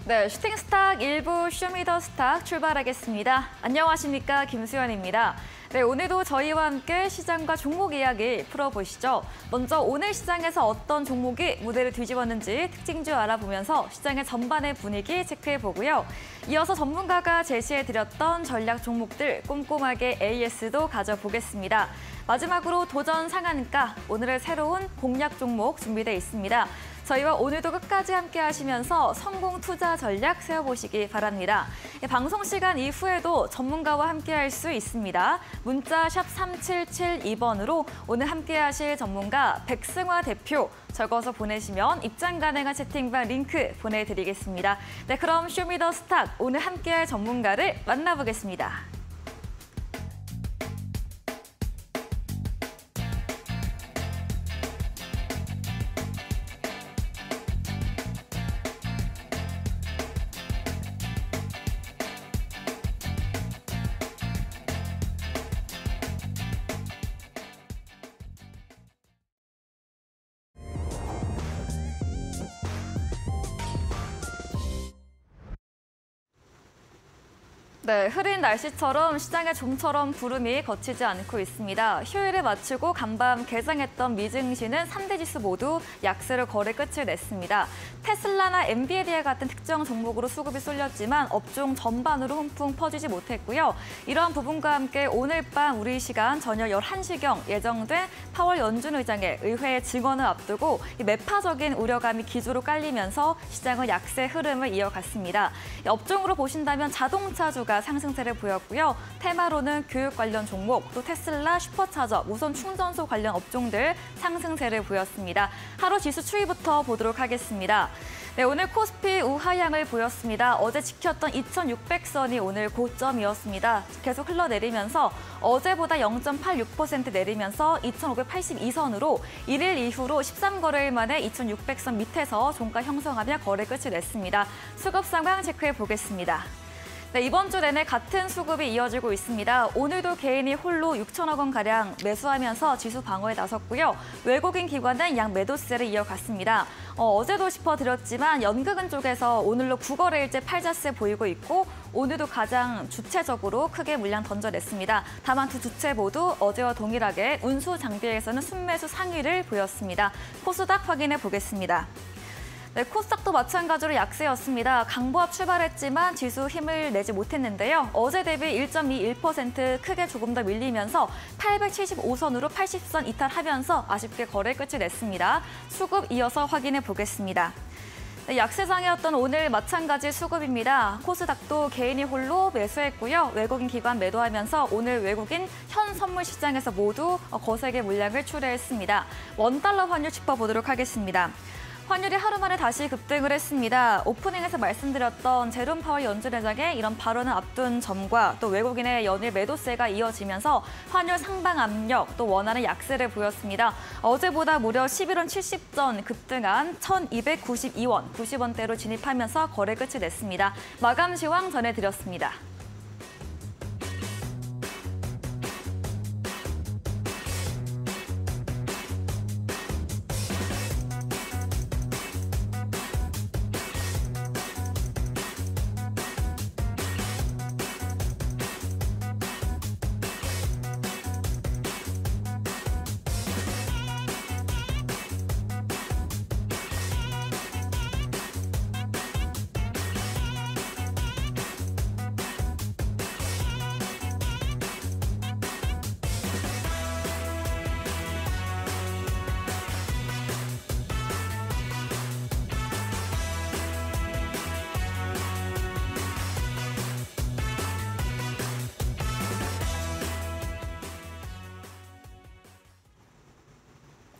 네, 슈팅스탁 1부 쇼미더스탁 출발하겠습니다. 안녕하십니까, 김수연입니다. 네, 오늘도 저희와 함께 시장과 종목 이야기 풀어보시죠. 먼저 오늘 시장에서 어떤 종목이 무대를 뒤집었는지 특징주 알아보면서 시장의 전반의 분위기 체크해보고요. 이어서 전문가가 제시해드렸던 전략 종목들 꼼꼼하게 AS도 가져보겠습니다. 마지막으로 도전 상한가, 오늘의 새로운 공략 종목 준비되어 있습니다. 저희와 오늘도 끝까지 함께 하시면서 성공 투자 전략 세워보시기 바랍니다. 방송 시간 이후에도 전문가와 함께 할 수 있습니다. 문자 샵 3772번으로 오늘 함께 하실 전문가 백승화 대표 적어서 보내시면 입장 가능한 채팅방 링크 보내드리겠습니다. 네, 그럼 쇼미더스탁 오늘 함께 할 전문가를 만나보겠습니다. 네, 흐린 날씨처럼 시장에 좀처럼 구름이 걷히지 않고 있습니다. 휴일에 마치고 간밤 개장했던 미증시는 3대 지수 모두 약세로 거래 끝을 냈습니다. 테슬라나 엔비디아 같은 특정 종목으로 수급이 쏠렸지만 업종 전반으로 훈풍 퍼지지 못했고요. 이러한 부분과 함께 오늘 밤 우리 시간 저녁 11시경 예정된 파월 연준 의장의 의회 증언을 앞두고 매파적인 우려감이 기조로 깔리면서 시장은 약세 흐름을 이어갔습니다. 업종으로 보신다면 자동차주가 상승세를 보였고요. 테마로는 교육 관련 종목, 또 테슬라, 슈퍼차저, 무선 충전소 관련 업종들 상승세를 보였습니다. 하루 지수 추이부터 보도록 하겠습니다. 네, 오늘 코스피 우하향을 보였습니다. 어제 지켰던 2,600선이 오늘 고점이었습니다. 계속 흘러내리면서 어제보다 0.86% 내리면서 2,582선으로 1일 이후로 13거래일 만에 2,600선 밑에서 종가 형성하며 거래 끝을 냈습니다. 수급 상황 체크해 보겠습니다. 네, 이번 주 내내 같은 수급이 이어지고 있습니다. 오늘도 개인이 홀로 6천억 원가량 매수하면서 지수 방어에 나섰고요. 외국인 기관은 양 매도세를 이어갔습니다. 어제도 짚어드렸지만 연극은 쪽에서 오늘로 9거래일째 팔자세 보이고 있고 오늘도 가장 주체적으로 크게 물량 던져냈습니다. 다만 두 주체 모두 어제와 동일하게 운수 장비에서는 순매수 상위를 보였습니다. 코스닥 확인해 보겠습니다. 네, 코스닥도 마찬가지로 약세였습니다. 강보합 출발했지만 지수 힘을 내지 못했는데요. 어제 대비 1.21% 크게 조금 더 밀리면서 875선으로 80선 이탈하면서 아쉽게 거래 끝을 냈습니다. 수급 이어서 확인해 보겠습니다. 네, 약세장이었던 오늘 마찬가지 수급입니다. 코스닥도 개인이 홀로 매수했고요. 외국인 기관 매도하면서 오늘 외국인 현 선물 시장에서 모두 거세게 물량을 출회했습니다. 원달러 환율 짚어보도록 하겠습니다. 환율이 하루 만에 다시 급등을 했습니다. 오프닝에서 말씀드렸던 제롬 파월 연준 의장의 이런 발언을 앞둔 점과 또 외국인의 연일 매도세가 이어지면서 환율 상방 압력, 또 원화는 약세를 보였습니다. 어제보다 무려 11원 70전 급등한 1,292원, 90원대로 진입하면서 거래 끝을 냈습니다. 마감 시황 전해드렸습니다.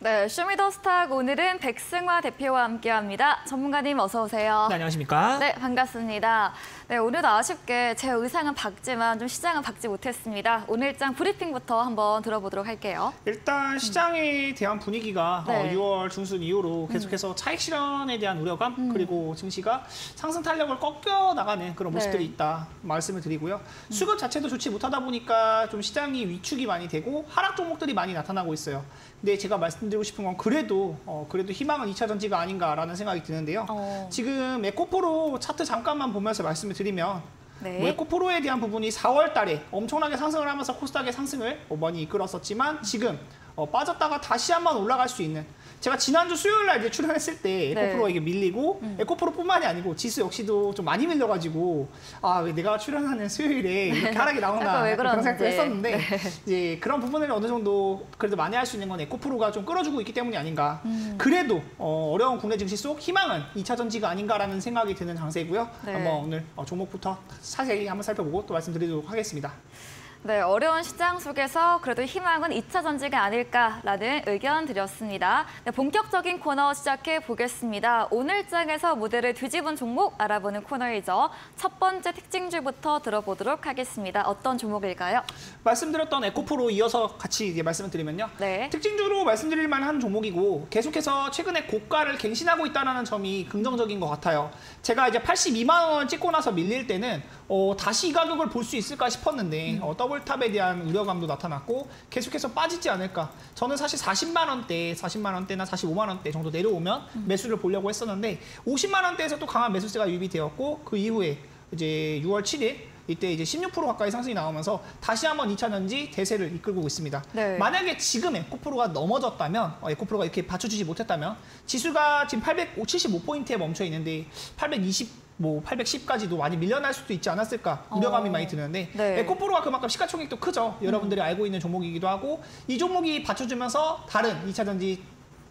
네, 쇼미더스탁 오늘은 백승화 대표와 함께합니다. 전문가님 어서 오세요. 네, 안녕하십니까? 네, 반갑습니다. 네, 오늘도 아쉽게 제 의상은 밝지만 좀 시장은 밝지 못했습니다. 오늘 일장 브리핑부터 한번 들어보도록 할게요. 일단 시장에 대한 분위기가 네. 6월 중순 이후로 계속해서 차익 실현에 대한 우려감 그리고 증시가 상승 탄력을 꺾여 나가는 그런 모습들이 있다 말씀을 드리고요. 수급 자체도 좋지 못하다 보니까 좀 시장이 위축이 많이 되고 하락 종목들이 많이 나타나고 있어요. 근데 제가 말씀드린 말씀드리고 싶은 건 그래도 희망은 2차 전지가 아닌가라는 생각이 드는데요. 지금 에코프로 차트 잠깐만 보면서 말씀을 드리면 네. 뭐 에코프로에 대한 부분이 4월 달에 엄청나게 상승을 하면서 코스닥의 상승을 많이 이끌었었지만 지금 빠졌다가 다시 한번 올라갈 수 있는, 제가 지난주 수요일 날 이제 출연했을 때 에코프로가 이게 밀리고 에코프로뿐만이 아니고 지수 역시도 좀 많이 밀려가지고 왜 내가 출연하는 수요일에 이렇게 하락이 나오나 왜 그런 생각도 그러는지. 했었는데 네. 이제 그런 부분을 어느 정도 그래도 만회할 수 있는 건 에코프로가 좀 끌어주고 있기 때문이 아닌가. 그래도 어려운 국내 증시 속 희망은 2차 전지가 아닌가라는 생각이 드는 장세고요. 네. 한번 오늘 종목부터 자세히 한번 살펴보고 또 말씀드리도록 하겠습니다. 네, 어려운 시장 속에서 그래도 희망은 2차 전지가 아닐까라는 의견 드렸습니다. 네, 본격적인 코너 시작해 보겠습니다. 오늘 장에서 무대를 뒤집은 종목 알아보는 코너이죠. 첫 번째 특징주부터 들어보도록 하겠습니다. 어떤 종목일까요? 말씀드렸던 에코프로 이어서 같이 이제 말씀을 드리면요. 네. 특징주로 말씀드릴 만한 종목이고 계속해서 최근에 고가를 갱신하고 있다는 점이 긍정적인 것 같아요. 제가 이제 82만 원을 찍고 나서 밀릴 때는 다시 이 가격을 볼 수 있을까 싶었는데 더블탑에 대한 우려감도 나타났고 계속해서 빠지지 않을까. 저는 사실 40만 원대나 45만 원대 정도 내려오면 매수를 보려고 했었는데 50만 원대에서 또 강한 매수세가 유입이 되었고 그 이후에 이제 6월 7일 이때 이제 16% 가까이 상승이 나오면서 다시 한번 2차 전지 대세를 이끌고 있습니다. 네. 만약에 지금 에코프로가 넘어졌다면, 에코프로가 이렇게 받쳐주지 못했다면 지수가 지금 875포인트에 멈춰 있는데 810까지도 많이 밀려날 수도 있지 않았을까 우려감이 많이 드는데 네. 에코프로가 그만큼 시가총액도 크죠. 여러분들이 알고 있는 종목이기도 하고 이 종목이 받쳐주면서 다른 2차 전지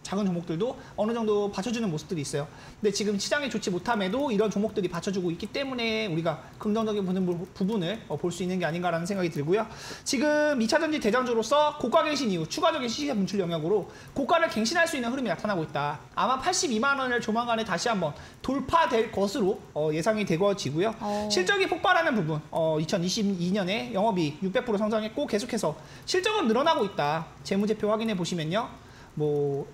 작은 종목들도 어느 정도 받쳐주는 모습들이 있어요. 근데 지금 시장이 좋지 못함에도 이런 종목들이 받쳐주고 있기 때문에 우리가 긍정적인 부분을 볼 수 있는 게 아닌가라는 생각이 들고요. 지금 2차 전지 대장주로서 고가 갱신 이후 추가적인 시세 분출 영역으로 고가를 갱신할 수 있는 흐름이 나타나고 있다. 아마 82만 원을 조만간에 다시 한번 돌파될 것으로 예상이 되어지고요. 실적이 폭발하는 부분, 2022년에 영업이익 600% 성장했고 계속해서 실적은 늘어나고 있다. 재무제표 확인해 보시면요.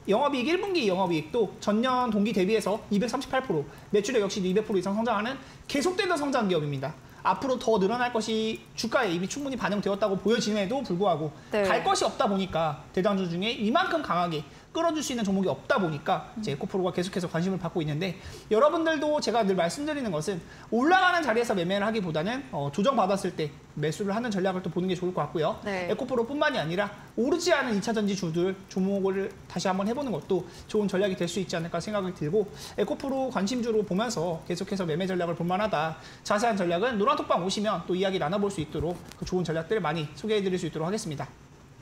영업이익 1분기 영업이익도 전년 동기 대비해서 238%, 매출액 역시도 200% 이상 성장하는 계속되는 성장 기업입니다. 앞으로 더 늘어날 것이 주가에 이미 충분히 반영되었다고 보여짐에도 불구하고 네. 갈 것이 없다 보니까 대장주 중에 이만큼 강하게 끌어줄 수 있는 종목이 없다 보니까 이제 에코프로가 계속해서 관심을 받고 있는데 여러분들도 제가 늘 말씀드리는 것은 올라가는 자리에서 매매를 하기보다는 조정받았을 때 매수를 하는 전략을 또 보는 게 좋을 것 같고요. 네. 에코프로뿐만이 아니라 오르지 않은 2차 전지 주들 종목을 다시 한번 해보는 것도 좋은 전략이 될 수 있지 않을까 생각이 들고 에코프로 관심주로 보면서 계속해서 매매 전략을 볼 만하다. 자세한 전략은 노란톡방 오시면 또 이야기 나눠볼 수 있도록 그 좋은 전략들을 많이 소개해드릴 수 있도록 하겠습니다.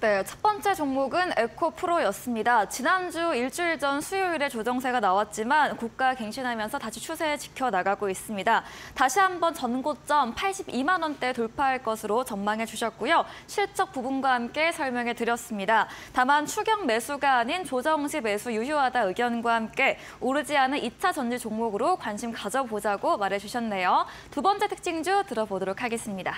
네, 첫 번째 종목은 에코프로였습니다. 지난주 일주일 전 수요일에 조정세가 나왔지만 고가 갱신하면서 다시 추세 지켜나가고 있습니다. 다시 한번 전고점 82만 원대 돌파할 것으로 전망해 주셨고요. 실적 부분과 함께 설명해 드렸습니다. 다만 추격 매수가 아닌 조정시 매수 유효하다 의견과 함께 오르지 않은 2차 전지 종목으로 관심 가져보자고 말해 주셨네요. 두 번째 특징주 들어보도록 하겠습니다.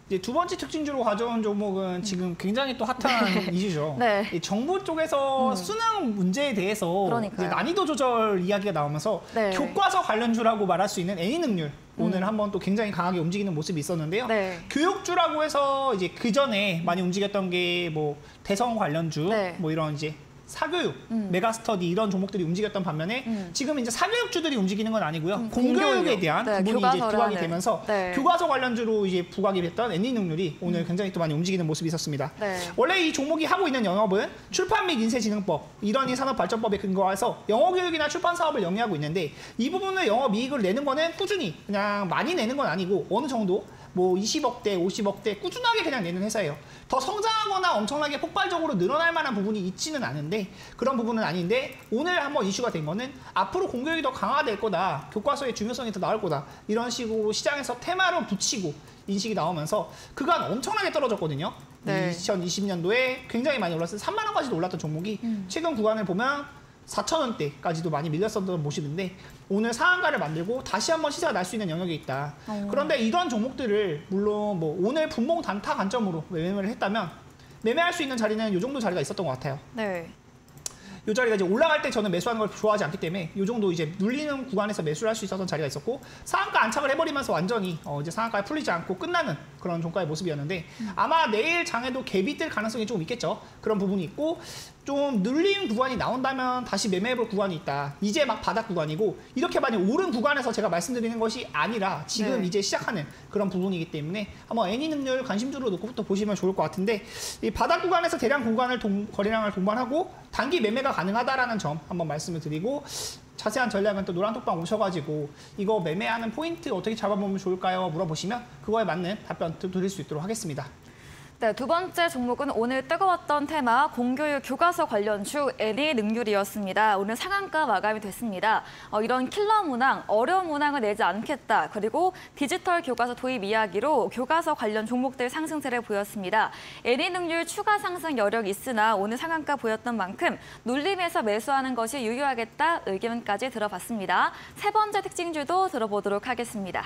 이제 두 번째 특징주로 가져온 종목은 지금 굉장히 또 핫한 이슈죠. 네. 이 정부 쪽에서 수능 문제에 대해서 이제 난이도 조절 이야기가 나오면서 네. 교과서 관련주라고 말할 수 있는 애니능률 오늘 한번 또 굉장히 강하게 움직이는 모습이 있었는데요. 네. 교육주라고 해서 이제 그 전에 많이 움직였던 게 대성 관련주, 네. 이런 이제 사교육, 메가스터디 이런 종목들이 움직였던 반면에 지금 이제 사교육주들이 움직이는 건 아니고요. 공교육에 대한 부분이 이제 부각이 되면서 교과서 관련주로 이제 부각이 됐던 애니능률이 오늘 굉장히 또 많이 움직이는 모습이 있었습니다. 네. 원래 이 종목이 하고 있는 영업은 출판 및 인쇄진흥법, 일원이 산업발전법에 근거해서 영어교육이나 출판 사업을 영위하고 있는데 이 부분을 영업이익을 내는 거는 꾸준히 그냥 많이 내는 건 아니고 어느 정도 20억대, 50억대 꾸준하게 그냥 내는 회사예요. 더 성장하거나 엄청나게 폭발적으로 늘어날 만한 부분이 있지는 않은데 그런 부분은 아닌데 오늘 한번 이슈가 된 거는 앞으로 공교육이 더 강화될 거다. 교과서의 중요성이 더 나올 거다. 이런 식으로 시장에서 테마로 붙이고 인식이 나오면서 그간 엄청나게 떨어졌거든요. 네. 2020년도에 굉장히 많이 올랐어요. 3만 원까지도 올랐던 종목이 최근 구간을 보면 4,000원대까지도 많이 밀렸었던 모습인데 오늘 상한가를 만들고 다시 한번 시세가 날 수 있는 영역에 있다. 그런데 이런 종목들을 물론 오늘 분봉 단타 관점으로 매매를 했다면 매매할 수 있는 자리는 이 정도 자리가 있었던 것 같아요. 네. 이 자리가 이제 올라갈 때 저는 매수하는 걸 좋아하지 않기 때문에 이 정도 이제 눌리는 구간에서 매수를 할 수 있었던 자리가 있었고 상한가 안착을 해버리면서 완전히 이제 상한가에 풀리지 않고 끝나는 그런 종가의 모습이었는데 아마 내일 장에도 갭이 뜰 가능성이 조금 있겠죠. 그런 부분이 있고 좀 눌린 구간이 나온다면 다시 매매해볼 구간이 있다. 이제 막 바닥 구간이고 이렇게 많이 오른 구간에서 제가 말씀드리는 것이 아니라 지금 네. 이제 시작하는 그런 부분이기 때문에 한번 애니 능률 관심주로 놓고부터 보시면 좋을 것 같은데 이 바닥 구간에서 대량 구간을 거래량을 동반하고 단기 매매가 가능하다라는 점 한번 말씀을 드리고 자세한 전략은 또 노란톡방 오셔가지고 이거 매매하는 포인트 어떻게 잡아보면 좋을까요? 물어보시면 그거에 맞는 답변 드릴 수 있도록 하겠습니다. 네, 두 번째 종목은 오늘 뜨거웠던 테마 공교육 교과서 관련주 애니 능률이었습니다. 오늘 상한가 마감이 됐습니다. 이런 킬러 문항, 어려운 문항을 내지 않겠다. 그리고 디지털 교과서 도입 이야기로 교과서 관련 종목들 상승세를 보였습니다. 애니 능률 추가 상승 여력이 있으나 오늘 상한가 보였던 만큼 눌림에서 매수하는 것이 유효하겠다 의견까지 들어봤습니다. 세 번째 특징주도 들어보도록 하겠습니다.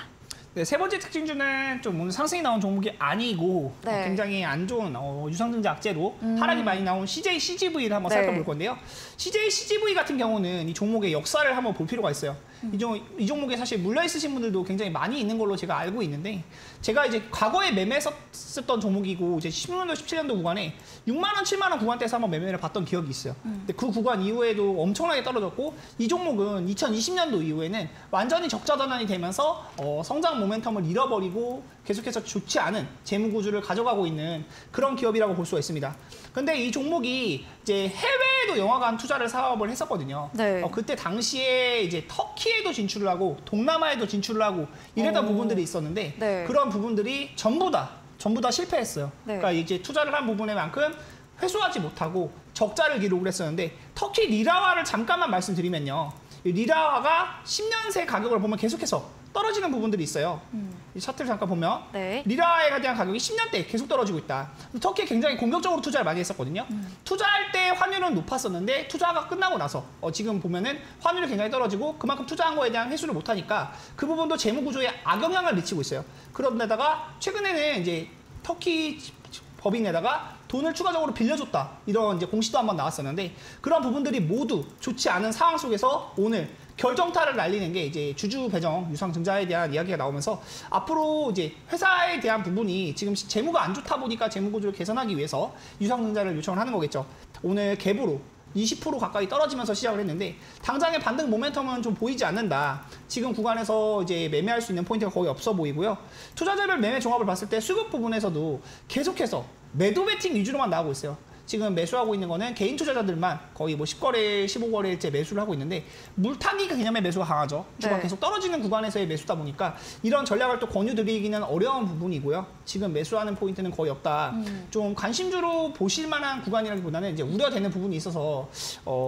네, 세 번째 특징주는 좀 오늘 상승이 나온 종목이 아니고 네. 굉장히 안 좋은 유상증자 악재로 하락이 많이 나온 CJ CGV를 한번 네. 살펴볼 건데요. CJ CGV 같은 경우는 이 종목의 역사를 한번 볼 필요가 있어요. 이 종목에 사실 물려 있으신 분들도 굉장히 많이 있는 걸로 제가 알고 있는데 제가 이제 과거에 매매했었던 종목이고 이제 16년도 17년도 구간에 6만 원, 7만 원 구간대에서 한번 매매를 봤던 기억이 있어요. 근데 그 구간 이후에도 엄청나게 떨어졌고 이 종목은 2020년도 이후에는 완전히 적자 전환이 되면서 성장 모멘텀을 잃어버리고 계속해서 좋지 않은 재무 구조를 가져가고 있는 그런 기업이라고 볼 수가 있습니다. 근데 이 종목이 이제 해외에도 영화관 투자를 사업을 했었거든요. 네. 그때 당시에 이제 터키에도 진출을 하고 동남아에도 진출을 하고 이랬던 부분들이 있었는데 네. 그런 부분들이 전부 다 실패했어요. 네. 그러니까 이제 투자를 한 부분에만큼 회수하지 못하고 적자를 기록을 했었는데 터키 리라화를 잠깐만 말씀드리면요. 이 리라화가 10년 새 가격을 보면 계속해서 떨어지는 부분들이 있어요. 이 차트를 잠깐 보면 네. 리라에 대한 가격이 10년대 계속 떨어지고 있다. 터키에 굉장히 공격적으로 투자를 많이 했었거든요. 투자할 때 환율은 높았었는데 투자가 끝나고 나서 지금 보면은 환율이 굉장히 떨어지고 그만큼 투자한 거에 대한 회수를 못하니까 그 부분도 재무 구조에 악영향을 미치고 있어요. 그런데다가 최근에는 이제 터키 법인에다가 돈을 추가적으로 빌려줬다. 이런 이제 공시도 한번 나왔었는데 그런 부분들이 모두 좋지 않은 상황 속에서 오늘 결정타를 날리는 게 이제 주주 배정 유상증자에 대한 이야기가 나오면서 앞으로 이제 회사에 대한 부분이 지금 재무가 안 좋다 보니까 재무 구조를 개선하기 위해서 유상증자를 요청을 하는 거겠죠. 오늘 갭으로 20% 가까이 떨어지면서 시작을 했는데 당장의 반등 모멘텀은 좀 보이지 않는다. 지금 구간에서 이제 매매할 수 있는 포인트가 거의 없어 보이고요. 투자자별 매매 종합을 봤을 때 수급 부분에서도 계속해서 매도 베팅 위주로만 나오고 있어요. 지금 매수하고 있는 거는 개인 투자자들만 거의 뭐 10거래, 15거래일째 매수를 하고 있는데 물타기 개념의 매수가 강하죠. 주가 네. 계속 떨어지는 구간에서의 매수다 보니까 이런 전략을 또 권유드리기는 어려운 부분이고요. 지금 매수하는 포인트는 거의 없다. 좀 관심주로 보실 만한 구간이라기보다는 이제 우려되는 부분이 있어서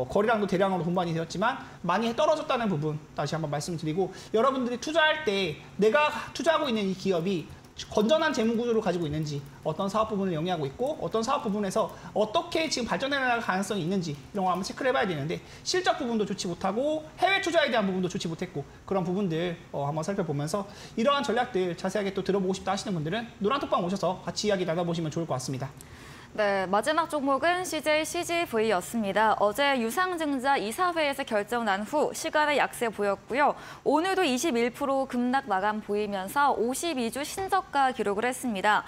거래량도 대량으로 동반이 되었지만 많이 떨어졌다는 부분 다시 한번 말씀드리고 여러분들이 투자할 때 내가 투자하고 있는 이 기업이 건전한 재무 구조를 가지고 있는지 어떤 사업 부분을 영위하고 있고 어떤 사업 부분에서 어떻게 지금 발전해 나갈 가능성이 있는지 이런 거 한번 체크를 해봐야 되는데 실적 부분도 좋지 못하고 해외 투자에 대한 부분도 좋지 못했고 그런 부분들 한번 살펴보면서 이러한 전략들 자세하게 또 들어보고 싶다 하시는 분들은 노란톡방 오셔서 같이 이야기 나눠보시면 좋을 것 같습니다. 네, 마지막 종목은 CJ CGV였습니다. 어제 유상증자 이사회에서 결정 난 후 시간의 약세 보였고요. 오늘도 21% 급락 마감 보이면서 52주 신저가 기록을 했습니다.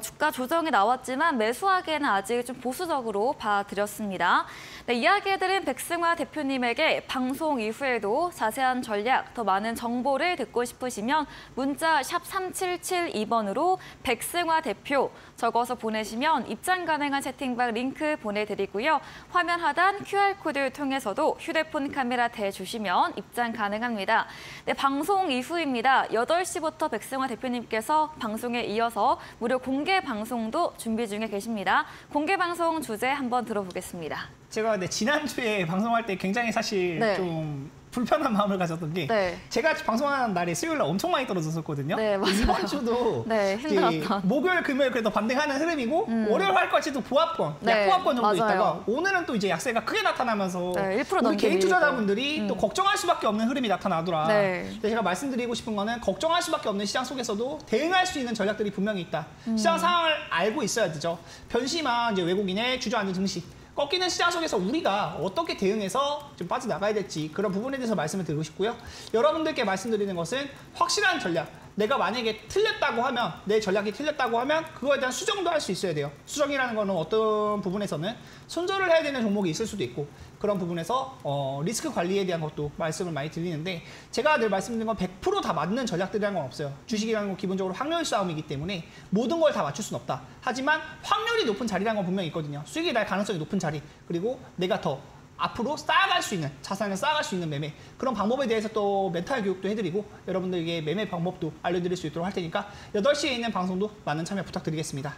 주가 조정이 나왔지만 매수하기에는 아직 좀 보수적으로 봐드렸습니다. 네, 이야기해드린 백승화 대표님에게 방송 이후에도 자세한 전략, 더 많은 정보를 듣고 싶으시면 문자 샵 3772번으로 백승화 대표 적어서 보내시면 입장 가능한 채팅방 링크 보내드리고요. 화면 하단 QR코드 통해서도 휴대폰 카메라 대주시면 입장 가능합니다. 네, 방송 이후입니다. 8시부터 백승화 대표님께서 방송에 이어서 무료 공개 방송도 준비 중에 계십니다. 공개 방송 주제 한번 들어보겠습니다. 제가 지난주에 방송할 때 굉장히 사실 네. 좀 불편한 마음을 가졌던 게 네. 제가 방송하는 날이 수요일날 엄청 많이 떨어졌었거든요. 네, 맞아요. 이번 주도 네, 힘들었던. 이제 목요일, 금요일 그래도 반등하는 흐름이고 월요일 할까지도 보합권, 네, 약보합권 정도 맞아요. 있다가 오늘은 또 이제 약세가 크게 나타나면서 네, 1% 우리 넘게 개인 밀리고. 투자자분들이 또 걱정할 수밖에 없는 흐름이 나타나더라. 네. 근데 제가 말씀드리고 싶은 거는 걱정할 수밖에 없는 시장 속에서도 대응할 수 있는 전략들이 분명히 있다. 시장 상황을 알고 있어야 되죠. 변심한 이제 외국인의 주저앉은 증시. 꺾이는 시장 속에서 우리가 어떻게 대응해서 좀 빠져나가야 될지 그런 부분에 대해서 말씀을 드리고 싶고요. 여러분들께 말씀드리는 것은 확실한 전략. 내가 만약에 틀렸다고 하면, 내 전략이 틀렸다고 하면 그거에 대한 수정도 할 수 있어야 돼요. 수정이라는 거는 어떤 부분에서는 손절을 해야 되는 종목이 있을 수도 있고 그런 부분에서 리스크 관리에 대한 것도 말씀을 많이 드리는데 제가 늘 말씀드린 건 100% 다 맞는 전략들이라는 건 없어요. 주식이라는 건 기본적으로 확률 싸움이기 때문에 모든 걸 다 맞출 수는 없다. 하지만 확률이 높은 자리라는 건 분명히 있거든요. 수익이 날 가능성이 높은 자리, 그리고 내가 더 앞으로 쌓아갈 수 있는, 자산을 쌓아갈 수 있는 매매, 그런 방법에 대해서 또 멘탈 교육도 해드리고 여러분들에게 매매 방법도 알려드릴 수 있도록 할 테니까 8시에 있는 방송도 많은 참여 부탁드리겠습니다.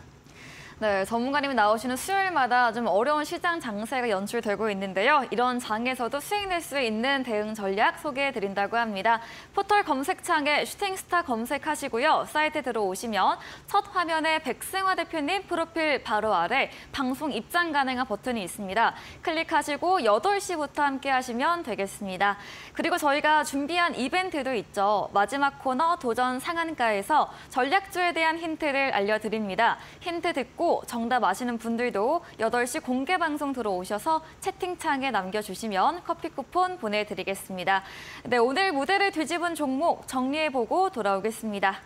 네, 전문가님이 나오시는 수요일마다 좀 어려운 시장 장세가 연출되고 있는데요. 이런 장에서도 수익 낼 수 있는 대응 전략 소개해드린다고 합니다. 포털 검색창에 슈팅스타 검색하시고요. 사이트에 들어오시면 첫 화면에 백승화 대표님 프로필 바로 아래 방송 입장 가능한 버튼이 있습니다. 클릭하시고 8시부터 함께 하시면 되겠습니다. 그리고 저희가 준비한 이벤트도 있죠. 마지막 코너 도전 상한가에서 전략주에 대한 힌트를 알려드립니다. 힌트 듣고 정답 아시는 분들도 8시 공개 방송 들어오셔서 채팅창에 남겨주시면 커피 쿠폰 보내드리겠습니다. 네, 오늘 무대를 뒤집은 종목 정리해보고 돌아오겠습니다.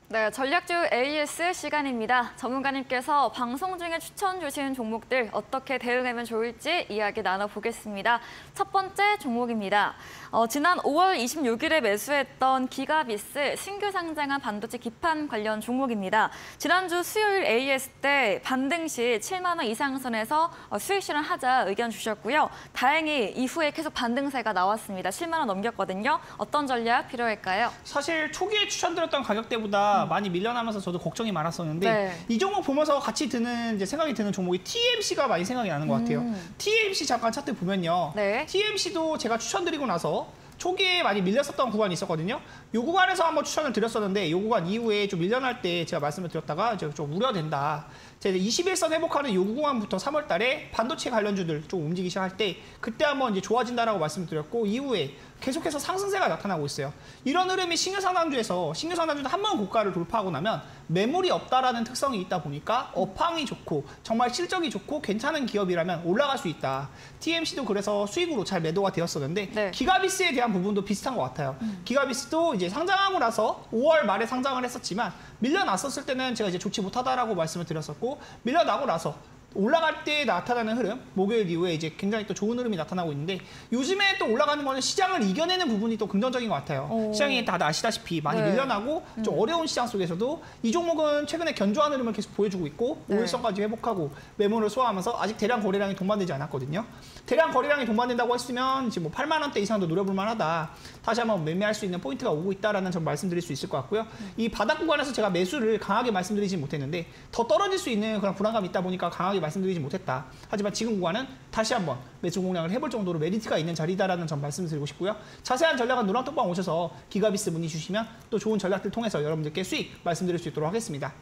네, 전략주 AS 시간입니다. 전문가님께서 방송 중에 추천 주시는 종목들 어떻게 대응하면 좋을지 이야기 나눠보겠습니다. 첫 번째 종목입니다. 지난 5월 26일에 매수했던 기가비스 신규 상장한 반도체 기판 관련 종목입니다. 지난주 수요일 AS 때 반등 시 7만 원 이상선에서 수익 실현하자 의견 주셨고요. 다행히 이후에 계속 반등세가 나왔습니다. 7만 원 넘겼거든요. 어떤 전략 필요할까요? 사실 초기에 추천드렸던 가격대보다 많이 밀려나면서 저도 걱정이 많았었는데 네. 이 종목 보면서 같이 드는 생각이 드는 종목이 TMC가 많이 생각이 나는 것 같아요. TMC 잠깐 차트 보면요. 네. TMC도 제가 추천드리고 나서 초기에 많이 밀렸었던 구간이 있었거든요. 이 구간에서 한번 추천을 드렸었는데 이 구간 이후에 좀 밀려날 때 제가 말씀을 드렸다가 좀 우려된다. 제가 21선 회복하는 이 구간부터 3월 달에 반도체 관련주들 좀 움직이기 시작할 때 그때 한번 이제 좋아진다라고 말씀을 드렸고 이후에 계속해서 상승세가 나타나고 있어요. 이런 흐름이 신규 상단주에서 신규 상단주도 한 번 고가를 돌파하고 나면 매물이 없다라는 특성이 있다 보니까 업황이 좋고 정말 실적이 좋고 괜찮은 기업이라면 올라갈 수 있다. TMC도 그래서 수익으로 잘 매도가 되었었는데 네. 기가비스에 대한 부분도 비슷한 것 같아요. 기가비스도 이제 상장하고 나서 5월 말에 상장을 했었지만 밀려났었을 때는 제가 이제 좋지 못하다라고 말씀을 드렸었고 밀려나고 나서 올라갈 때 나타나는 흐름, 목요일 이후에 이제 굉장히 또 좋은 흐름이 나타나고 있는데 요즘에 또 올라가는 거는 시장을 이겨내는 부분이 또 긍정적인 것 같아요. 시장이 다들 아시다시피 많이 밀려나고 좀 어려운 시장 속에서도 이 종목은 최근에 견조한 흐름을 계속 보여주고 있고 5일선까지 회복하고 매물을 소화하면서 아직 대량 거래량이 동반되지 않았거든요. 대량 거래량이 동반된다고 했으면 지금 뭐 8만 원대 이상도 노려볼 만하다. 다시 한번 매매할 수 있는 포인트가 오고 있다라는 점 말씀드릴 수 있을 것 같고요. 이 바닥 구간에서 제가 매수를 강하게 말씀드리지 못했는데 더 떨어질 수 있는 그런 불안감이 있다 보니까 강하게 말씀드리지 못했다. 하지만 지금 구간은 다시 한번 매수 공략을 해볼 정도로 메리트가 있는 자리다라는 점 말씀드리고 싶고요. 자세한 전략은 노란톡방 오셔서 기가비스 문의 주시면 또 좋은 전략들 통해서 여러분들께 수익 말씀드릴 수 있도록 하겠습니다.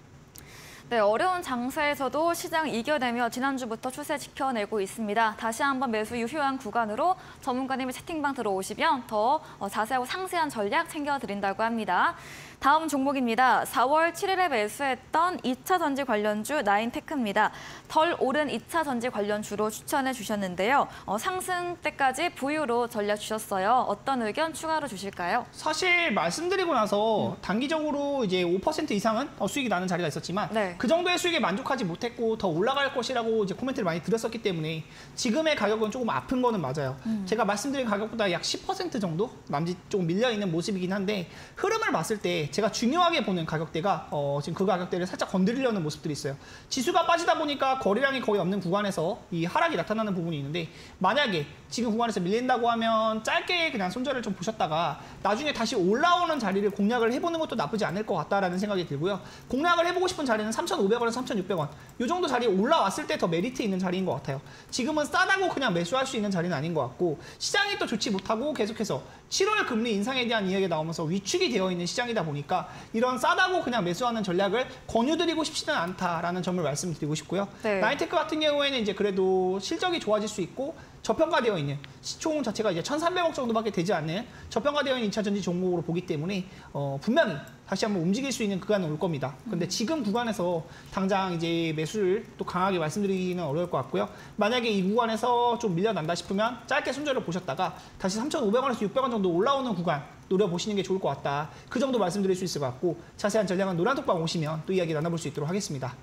네, 어려운 장세에서도 시장 이겨내며 지난주부터 추세 지켜내고 있습니다. 다시 한번 매수 유효한 구간으로 전문가님의 채팅방 들어오시면 더 자세하고 상세한 전략 챙겨드린다고 합니다. 다음 종목입니다. 4월 7일에 매수했던 2차 전지 관련주 나인테크입니다. 덜 오른 2차 전지 관련주로 추천해 주셨는데요. 상승 때까지 보유로 전략 주셨어요. 어떤 의견 추가로 주실까요? 사실 말씀드리고 나서 단기적으로 이제 5% 이상은 수익이 나는 자리가 있었지만 그 정도의 수익에 만족하지 못했고 더 올라갈 것이라고 이제 코멘트를 많이 드렸었기 때문에 지금의 가격은 조금 아픈 거는 맞아요. 제가 말씀드린 가격보다 약 10% 정도 남짓 조금 밀려있는 모습이긴 한데 흐름을 봤을 때 제가 중요하게 보는 가격대가 지금 그 가격대를 살짝 건드리려는 모습들이 있어요. 지수가 빠지다 보니까 거래량이 거의 없는 구간에서 이 하락이 나타나는 부분이 있는데 만약에 지금 구간에서 밀린다고 하면 짧게 그냥 손절을 좀 보셨다가 나중에 다시 올라오는 자리를 공략을 해보는 것도 나쁘지 않을 것 같다라는 생각이 들고요. 공략을 해보고 싶은 자리는 3,500원에서 3,600원 이 정도 자리에 올라왔을 때 더 메리트 있는 자리인 것 같아요. 지금은 싸다고 그냥 매수할 수 있는 자리는 아닌 것 같고 시장이 또 좋지 못하고 계속해서 7월 금리 인상에 대한 이야기가 나오면서 위축이 되어 있는 시장이다 보니까 이런 싸다고 그냥 매수하는 전략을 권유드리고 싶지는 않다라는 점을 말씀드리고 싶고요. 나인테크 같은 경우에는 이제 그래도 실적이 좋아질 수 있고 저평가되어 있는 시총 자체가 이제 1,300억 정도밖에 되지 않는 저평가되어 있는 2차 전지 종목으로 보기 때문에 분명히 다시 한번 움직일 수 있는 구간은 올 겁니다. 근데 지금 구간에서 당장 이제 매수를 또 강하게 말씀드리기는 어려울 것 같고요. 만약에 이 구간에서 좀 밀려난다 싶으면 짧게 손절을 보셨다가 다시 3,500원에서 600원 정도 올라오는 구간 노려보시는 게 좋을 것 같다. 그 정도 말씀드릴 수 있을 것 같고 자세한 전략은 노란톡방 오시면 또 이야기 나눠볼 수 있도록 하겠습니다.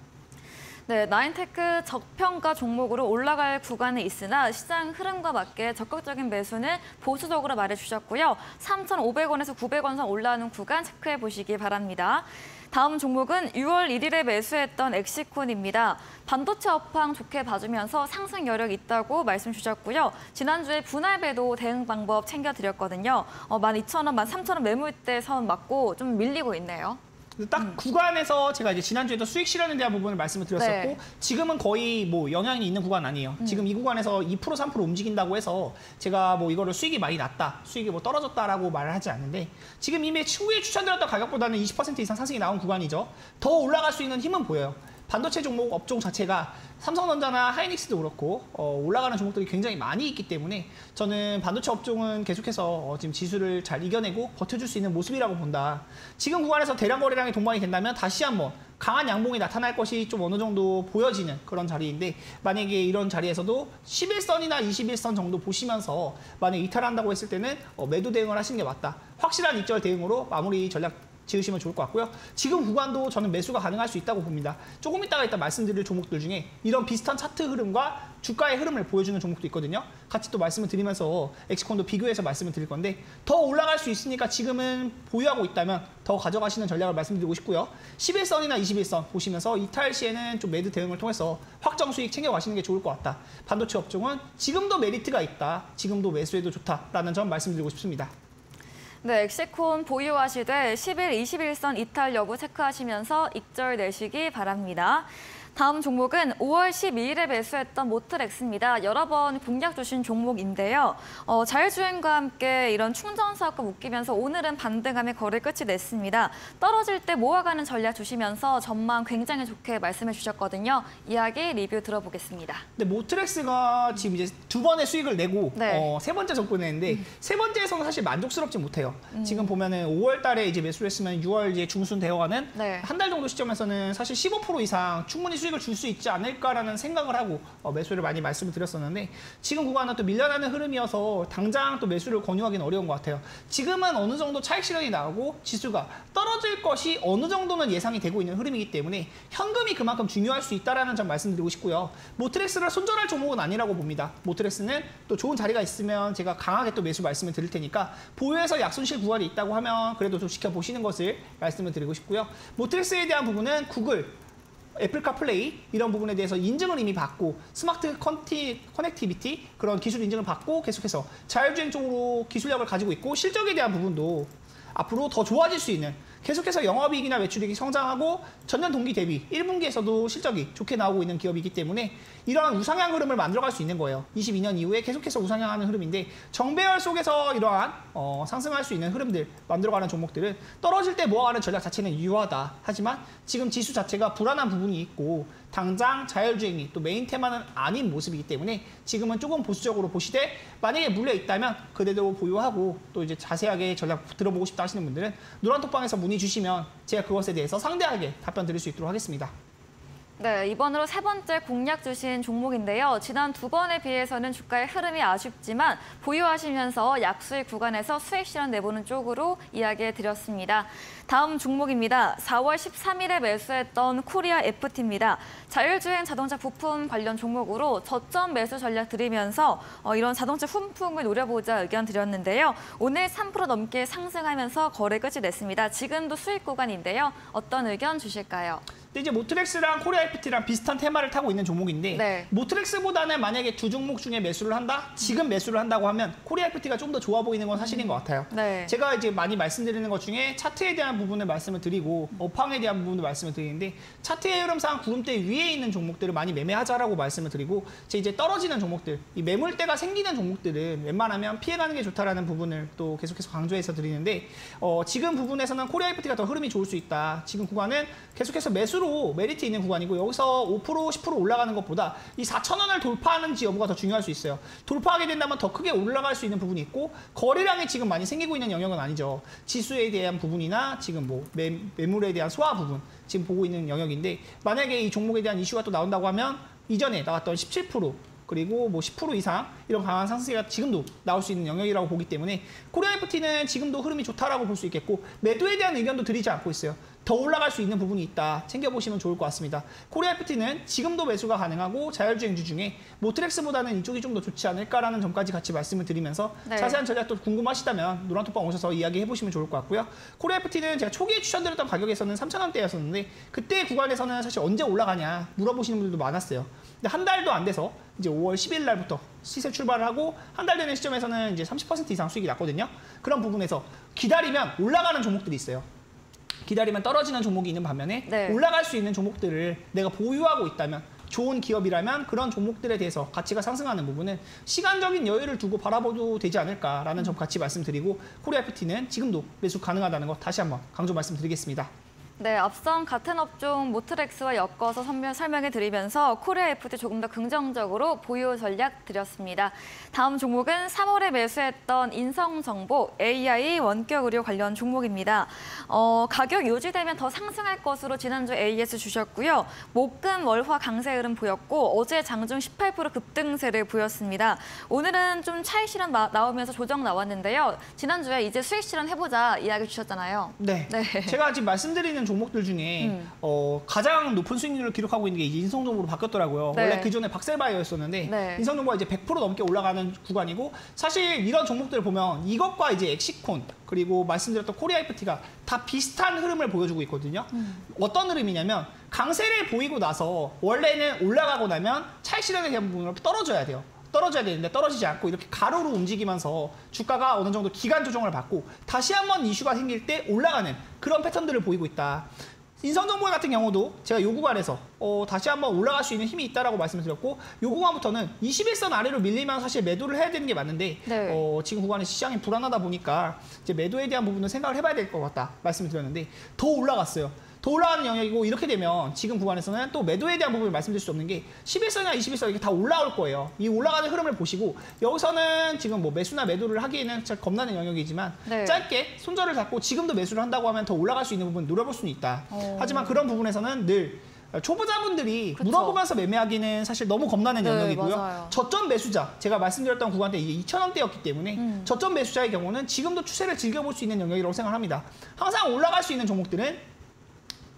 네, 나인테크 저평가 종목으로 올라갈 구간이 있으나 시장 흐름과 맞게 적극적인 매수는 보수적으로 말해주셨고요. 3,500원에서 900원 선 올라오는 구간 체크해 보시기 바랍니다. 다음 종목은 6월 1일에 매수했던 엑시콘입니다. 반도체 업황 좋게 봐주면서 상승 여력 있다고 말씀 주셨고요. 지난주에 분할배도 대응 방법 챙겨드렸거든요. 12,000원, 13,000원 매물대 선 맞고 좀 밀리고 있네요. 딱 구간에서 제가 이제 지난주에도 수익 실현에 대한 부분을 말씀을 드렸었고 지금은 거의 뭐 영향이 있는 구간 아니에요. 지금 이 구간에서 2% 3% 움직인다고 해서 제가 뭐 이거를 수익이 많이 났다, 수익이 뭐 떨어졌다라고 말을 하지 않는데 지금 이미 추후에 추천드렸던 가격보다는 20% 이상 상승이 나온 구간이죠. 더 올라갈 수 있는 힘은 보여요. 반도체 종목 업종 자체가 삼성전자나 하이닉스도 그렇고 올라가는 종목들이 굉장히 많이 있기 때문에 저는 반도체 업종은 계속해서 지금 지수를 잘 이겨내고 버텨줄 수 있는 모습이라고 본다. 지금 구간에서 대량 거래량이 동반이 된다면 다시 한번 강한 양봉이 나타날 것이 좀 어느 정도 보여지는 그런 자리인데 만약에 이런 자리에서도 11선이나 21선 정도 보시면서 만약에 이탈한다고 했을 때는 매도 대응을 하시는 게 맞다. 확실한 익절 대응으로 마무리 전략 지으시면 좋을 것 같고요. 지금 구간도 저는 매수가 가능할 수 있다고 봅니다. 조금 이따가 일단 말씀드릴 종목들 중에 이런 비슷한 차트 흐름과 주가의 흐름을 보여주는 종목도 있거든요. 같이 또 말씀을 드리면서 엑시콘도 비교해서 말씀을 드릴 건데 더 올라갈 수 있으니까 지금은 보유하고 있다면 더 가져가시는 전략을 말씀드리고 싶고요. 11선이나 21선 보시면서 이탈 시에는 좀 매도 대응을 통해서 확정 수익 챙겨가시는 게 좋을 것 같다. 반도체 업종은 지금도 메리트가 있다. 지금도 매수해도 좋다라는 점 말씀드리고 싶습니다. 네, 엑시콘 보유하시되 10일, 21선 이탈 여부 체크하시면서 익절 내시기 바랍니다. 다음 종목은 5월 12일에 매수했던 모트렉스입니다. 여러 번 공략 주신 종목인데요. 자율주행과 함께 이런 충전 사업과 묶이면서 오늘은 반등함에 거래 끝이 냈습니다. 떨어질 때 모아가는 전략 주시면서 전망 굉장히 좋게 말씀해 주셨거든요. 이야기 리뷰 들어보겠습니다. 네, 모트렉스가 지금 이제 두 번의 수익을 내고 세 번째 접근했는데 세 번째에서는 사실 만족스럽지 못해요. 지금 보면은 5월 달에 이제 매수를 했으면 6월 이제 중순 되어가는 한 달 정도 시점에서는 사실 15% 이상 충분히 수익 수익을 줄 수 있지 않을까라는 생각을 하고 매수를 많이 말씀을 드렸었는데 지금 구간은 또 밀려나는 흐름이어서 당장 또 매수를 권유하기는 어려운 것 같아요. 지금은 어느 정도 차익 실현이 나오고 지수가 떨어질 것이 어느 정도는 예상이 되고 있는 흐름이기 때문에 현금이 그만큼 중요할 수 있다는 점 말씀드리고 싶고요. 모트렉스를 손절할 종목은 아니라고 봅니다. 모트렉스는 또 좋은 자리가 있으면 제가 강하게 또 매수 말씀을 드릴 테니까 보유해서 약손실 구간이 있다고 하면 그래도 좀 지켜보시는 것을 말씀을 드리고 싶고요. 모트렉스에 대한 부분은 구글, 애플 카플레이 이런 부분에 대해서 인증을 이미 받고 스마트 커넥티비티 그런 기술 인증을 받고 계속해서 자율주행 쪽으로 기술력을 가지고 있고 실적에 대한 부분도 앞으로 더 좋아질 수 있는 계속해서 영업이익이나 매출이익이 성장하고 전년 동기 대비 1분기에서도 실적이 좋게 나오고 있는 기업이기 때문에 이러한 우상향 흐름을 만들어갈 수 있는 거예요. 22년 이후에 계속해서 우상향하는 흐름인데 정배열 속에서 이러한 상승할 수 있는 흐름들 만들어가는 종목들은 떨어질 때 모아가는 전략 자체는 유효하다. 하지만 지금 지수 자체가 불안한 부분이 있고 당장 자율주행이 또 메인 테마는 아닌 모습이기 때문에 지금은 조금 보수적으로 보시되 만약에 물려 있다면 그대로 보유하고 또 이제 자세하게 전략 들어보고 싶다 하시는 분들은 노란톡방에서 문의 주시면 제가 그것에 대해서 상대하게 답변 드릴 수 있도록 하겠습니다. 네, 이번으로 세 번째 공략 주신 종목인데요. 지난 두 번에 비해서는 주가의 흐름이 아쉽지만 보유하시면서 약수익 구간에서 수익 실현 내보는 쪽으로 이야기해 드렸습니다. 다음 종목입니다. 4월 13일에 매수했던 코리아 FT입니다. 자율주행 자동차 부품 관련 종목으로 저점 매수 전략 드리면서 이런 자동차 훈풍을 노려보자 의견 드렸는데요. 오늘 3% 넘게 상승하면서 거래 끝이 냈습니다. 지금도 수익 구간인데요. 어떤 의견 주실까요? 근데 이제 모트렉스랑 코리아 FT랑 비슷한 테마를 타고 있는 종목인데 네. 모트렉스보다는 만약에 두 종목 중에 매수를 한다? 지금 매수를 한다고 하면 코리아 FT가 좀 더 좋아 보이는 건 사실인 것 같아요. 네. 제가 이제 많이 말씀드리는 것 중에 차트에 대한 부분을 말씀을 드리고 업황에 대한 부분을 말씀을 드리는데 차트의 흐름상 구름대 위에 있는 종목들을 많이 매매하자라고 말씀을 드리고 이제 떨어지는 종목들, 이 매물대가 생기는 종목들은 웬만하면 피해가는 게 좋다라는 부분을 또 계속해서 강조해서 드리는데 지금 부분에서는 코리아 FT가 더 흐름이 좋을 수 있다. 지금 구간은 계속해서 매수로 메리트 있는 구간이고 여기서 5% 10% 올라가는 것보다 이 4,000원을 돌파하는지 여부가 더 중요할 수 있어요. 돌파하게 된다면 더 크게 올라갈 수 있는 부분이 있고 거래량이 지금 많이 생기고 있는 영역은 아니죠. 지수에 대한 부분이나 지금 뭐 매물에 대한 소화 부분 지금 보고 있는 영역인데 만약에 이 종목에 대한 이슈가 또 나온다고 하면 이전에 나왔던 17% 그리고 뭐 10% 이상 이런 강한 상승세가 지금도 나올 수 있는 영역이라고 보기 때문에 코리아 FT는 지금도 흐름이 좋다라고 볼 수 있겠고 매도에 대한 의견도 드리지 않고 있어요. 더 올라갈 수 있는 부분이 있다. 챙겨보시면 좋을 것 같습니다. 코리아 FT는 지금도 매수가 가능하고 자율주행주 중에 모트렉스보다는 이쪽이 좀 더 좋지 않을까라는 점까지 같이 말씀을 드리면서 네. 자세한 전략도 궁금하시다면 노란톡방 오셔서 이야기해보시면 좋을 것 같고요. 코리아 FT는 제가 초기에 추천드렸던 가격에서는 3,000원대였었는데 그때 구간에서는 사실 언제 올라가냐 물어보시는 분들도 많았어요. 근데 한 달도 안 돼서 이제 5월 10일 날부터 시세 출발을 하고 한 달 되는 시점에서는 이제 30% 이상 수익이 났거든요. 그런 부분에서 기다리면 올라가는 종목들이 있어요. 기다리면 떨어지는 종목이 있는 반면에 네. 올라갈 수 있는 종목들을 내가 보유하고 있다면 좋은 기업이라면 그런 종목들에 대해서 가치가 상승하는 부분은 시간적인 여유를 두고 바라봐도 되지 않을까라는 점 같이 말씀드리고 코리아 FT는 지금도 매수 가능하다는 것 다시 한번 강조 말씀드리겠습니다. 네, 앞선 같은 업종 모트렉스와 엮어서 설명해 드리면서 코리아 FT 조금 더 긍정적으로 보유 전략 드렸습니다. 다음 종목은 3월에 매수했던 인성정보 AI 원격의료 관련 종목입니다. 가격 유지되면 더 상승할 것으로 지난주 AS 주셨고요. 목금 월화 강세 흐름 보였고 어제 장중 18% 급등세를 보였습니다. 오늘은 좀 차익 실현 나오면서 조정 나왔는데요. 지난주에 이제 수익 실현 해보자 이야기 주셨잖아요. 네. 네. 제가 지금 말씀드리는 종목들 중에 가장 높은 수익률을 기록하고 있는 게 이제 인성정보로 바뀌었더라고요. 네. 원래 그전에 박셀바이오였었는데 네. 인성정보가 이제 100% 넘게 올라가는 구간이고 사실 이런 종목들을 보면 이것과 이제 엑시콘 그리고 말씀드렸던 코리아 FT가 다 비슷한 흐름을 보여주고 있거든요. 어떤 흐름이냐면 강세를 보이고 나서 원래는 올라가고 나면 차익 실현에 대한 부분으로 떨어져야 돼요. 떨어져야 되는데 떨어지지 않고 이렇게 가로로 움직이면서 주가가 어느 정도 기간 조정을 받고 다시 한번 이슈가 생길 때 올라가는 그런 패턴들을 보이고 있다. 인성정보 같은 경우도 제가 요 구간에서 다시 한번 올라갈 수 있는 힘이 있다라고 말씀을 드렸고 요 구간부터는 21선 아래로 밀리면 사실 매도를 해야 되는 게 맞는데 네. 지금 구간에 시장이 불안하다 보니까 이제 매도에 대한 부분은 생각을 해봐야 될 것 같다 말씀을 드렸는데 더 올라갔어요. 더 올라가는 영역이고 이렇게 되면 지금 구간에서는 또 매도에 대한 부분을 말씀드릴 수 없는 게 11선이나 21선 이렇게 다 올라올 거예요. 이 올라가는 흐름을 보시고 여기서는 지금 뭐 매수나 매도를 하기에는 참 겁나는 영역이지만 네. 짧게 손절을 잡고 지금도 매수를 한다고 하면 더 올라갈 수 있는 부분 노려볼 수는 있다. 하지만 그런 부분에서는 늘 초보자분들이 그쵸. 물어보면서 매매하기는 사실 너무 겁나는 네, 영역이고요. 맞아요. 저점 매수자, 제가 말씀드렸던 구간대 이게 2,000원대였기 때문에 저점 매수자의 경우는 지금도 추세를 즐겨볼 수 있는 영역이라고 생각합니다. 항상 올라갈 수 있는 종목들은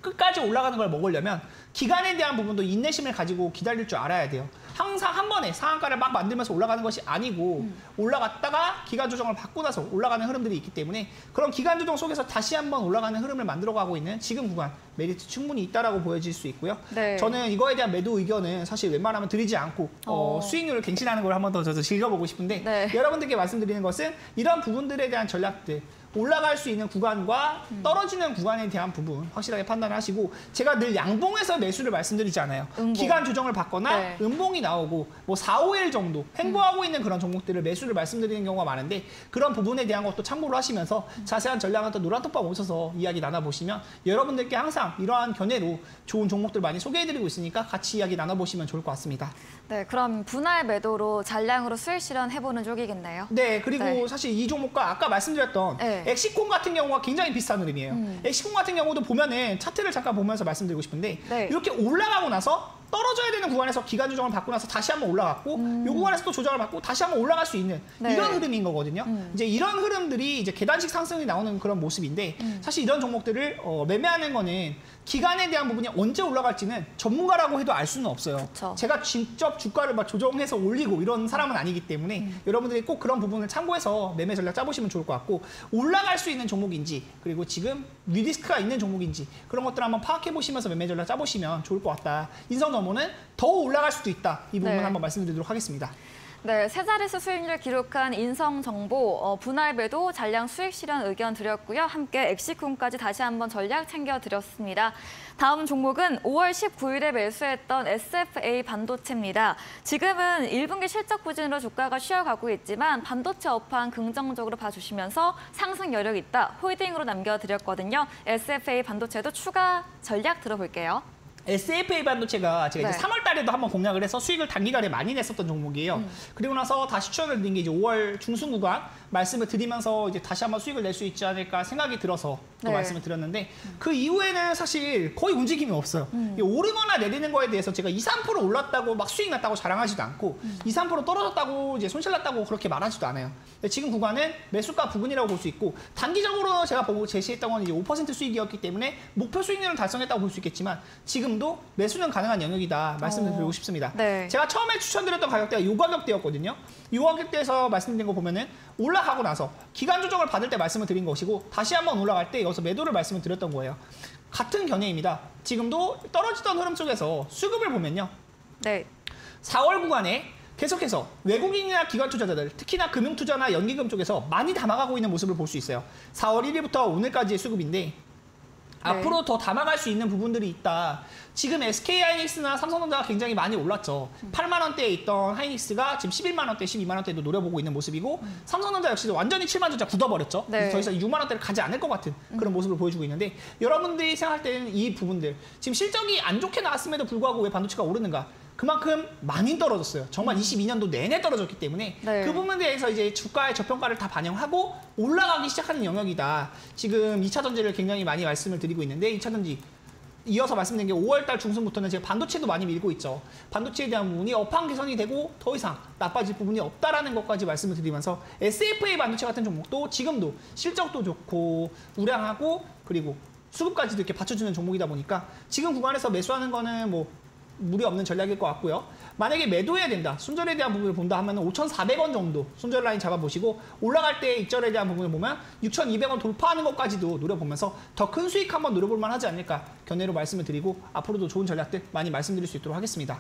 끝까지 올라가는 걸 먹으려면 기간에 대한 부분도 인내심을 가지고 기다릴 줄 알아야 돼요. 항상 한 번에 상한가를 막 만들면서 올라가는 것이 아니고 올라갔다가 기간 조정을 받고 나서 올라가는 흐름들이 있기 때문에 그런 기간 조정 속에서 다시 한번 올라가는 흐름을 만들어가고 있는 지금 구간 메리트 충분히 있다라고 보여질 수 있고요. 네. 저는 이거에 대한 매도 의견은 사실 웬만하면 드리지 않고 수익률을 갱신하는 걸 한 번 더 저도 즐겨보고 싶은데 네. 여러분들께 말씀드리는 것은 이런 부분들에 대한 전략들 올라갈 수 있는 구간과 떨어지는 구간에 대한 부분 확실하게 판단하시고 제가 늘 양봉에서 매수를 말씀드리지 않아요. 음봉. 기간 조정을 받거나 네. 음봉이 나오고 뭐 4, 5일 정도 횡보하고 있는 그런 종목들을 매수를 말씀드리는 경우가 많은데 그런 부분에 대한 것도 참고를 하시면서 자세한 전략은 또 노란톡방 오셔서 이야기 나눠보시면 여러분들께 항상 이러한 견해로 좋은 종목들 많이 소개해드리고 있으니까 같이 이야기 나눠보시면 좋을 것 같습니다. 네, 그럼 분할 매도로 잔량으로 수익 실현해보는 쪽이겠네요. 네, 그리고 네. 사실 이 종목과 아까 말씀드렸던 네. 엑시콘 같은 경우가 굉장히 비슷한 흐름이에요. 엑시콘 같은 경우도 보면은 차트를 잠깐 보면서 말씀드리고 싶은데 네. 이렇게 올라가고 나서 떨어져야 되는 구간에서 기간 조정을 받고 나서 다시 한번 올라갔고 이 구간에서 또 조정을 받고 다시 한번 올라갈 수 있는 네. 이런 흐름인 거거든요. 이제 이런 흐름들이 이제 계단식 상승이 나오는 그런 모습인데 사실 이런 종목들을 매매하는 거는 기간에 대한 부분이 언제 올라갈지는 전문가라고 해도 알 수는 없어요. 그쵸. 제가 직접 주가를 막 조정해서 올리고 이런 사람은 아니기 때문에 여러분들이 꼭 그런 부분을 참고해서 매매 전략 짜보시면 좋을 것 같고 올라갈 수 있는 종목인지 그리고 지금 위리스크가 있는 종목인지 그런 것들을 한번 파악해 보시면서 매매 전략 짜보시면 좋을 것 같다. 인성점호는 더 올라갈 수도 있다. 이 부분 네. 한번 말씀드리도록 하겠습니다. 네, 세 자릿수 수익률 기록한 인성정보, 분할 매도, 잔량 수익 실현 의견 드렸고요. 함께 엑시콘까지 다시 한번 전략 챙겨드렸습니다. 다음 종목은 5월 19일에 매수했던 SFA 반도체입니다. 지금은 1분기 실적 부진으로 주가가 쉬어가고 있지만 반도체 업황 긍정적으로 봐주시면서 상승 여력이 있다. 홀딩으로 남겨드렸거든요. SFA 반도체도 추가 전략 들어볼게요. SFA 반도체가 제가 네. 이제 3월 달에도 한번 공략을 해서 수익을 단기간에 많이 냈었던 종목이에요. 그리고 나서 다시 추천을 드린 게 이제 5월 중순 구간 말씀을 드리면서 이제 다시 한번 수익을 낼 수 있지 않을까 생각이 들어서 또 네. 말씀을 드렸는데 그 이후에는 사실 거의 움직임이 없어요. 이 오르거나 내리는 거에 대해서 제가 2, 3% 올랐다고 막 수익 났다고 자랑하지도 않고 2, 3% 떨어졌다고 이제 손실 났다고 그렇게 말하지도 않아요. 근데 지금 구간은 매수가 부근이라고 볼 수 있고 단기적으로 제가 보고 제시했던 건 이제 5% 수익이었기 때문에 목표 수익률을 달성했다고 볼 수 있겠지만 지금도 매수는 가능한 영역이다 말씀을 드리고 싶습니다. 네. 제가 처음에 추천드렸던 가격대가 이 가격대였거든요. 이 가격대에서 말씀드린 거 보면은 올라가고 나서 기간 조정을 받을 때 말씀을 드린 것이고 다시 한번 올라갈 때 여기서 매도를 말씀을 드렸던 거예요. 같은 견해입니다. 지금도 떨어지던 흐름 쪽에서 수급을 보면요. 네. 4월 구간에 계속해서 외국인이나 기관 투자자들, 특히나 금융투자나 연기금 쪽에서 많이 담아가고 있는 모습을 볼 수 있어요. 4월 1일부터 오늘까지의 수급인데 앞으로 더 담아갈 수 있는 부분들이 있다. 지금 SK하이닉스나 삼성전자가 굉장히 많이 올랐죠. 8만 원대에 있던 하이닉스가 지금 11만 원대, 12만 원대도 노려보고 있는 모습이고 삼성전자 역시도 완전히 7만 전자 굳어버렸죠. 네. 더 이상 6만 원대를 가지 않을 것 같은 그런 모습을 보여주고 있는데 여러분들이 생각할 때는 이 부분들 지금 실적이 안 좋게 나왔음에도 불구하고 왜 반도체가 오르는가? 그만큼 많이 떨어졌어요. 정말 22년도 내내 떨어졌기 때문에 네. 그 부분에 대해서 이제 주가의 저평가를 다 반영하고 올라가기 시작하는 영역이다. 지금 2차 전지를 굉장히 많이 말씀을 드리고 있는데 2차 전지 이어서 말씀드린 게 5월 달 중순부터는 제가 반도체도 많이 밀고 있죠. 반도체에 대한 부분이 업황 개선이 되고 더 이상 나빠질 부분이 없다라는 것까지 말씀을 드리면서 SFA 반도체 같은 종목도 지금도 실적도 좋고 우량하고 그리고 수급까지도 이렇게 받쳐주는 종목이다 보니까 지금 구간에서 매수하는 거는 뭐 무리 없는 전략일 것 같고요. 만약에 매도해야 된다. 순절에 대한 부분을 본다 하면 5,400원 정도 순절 라인 잡아보시고 올라갈 때 익절에 대한 부분을 보면 6,200원 돌파하는 것까지도 노려보면서 더 큰 수익 한번 노려볼 만하지 않을까 견해로 말씀을 드리고 앞으로도 좋은 전략들 많이 말씀드릴 수 있도록 하겠습니다.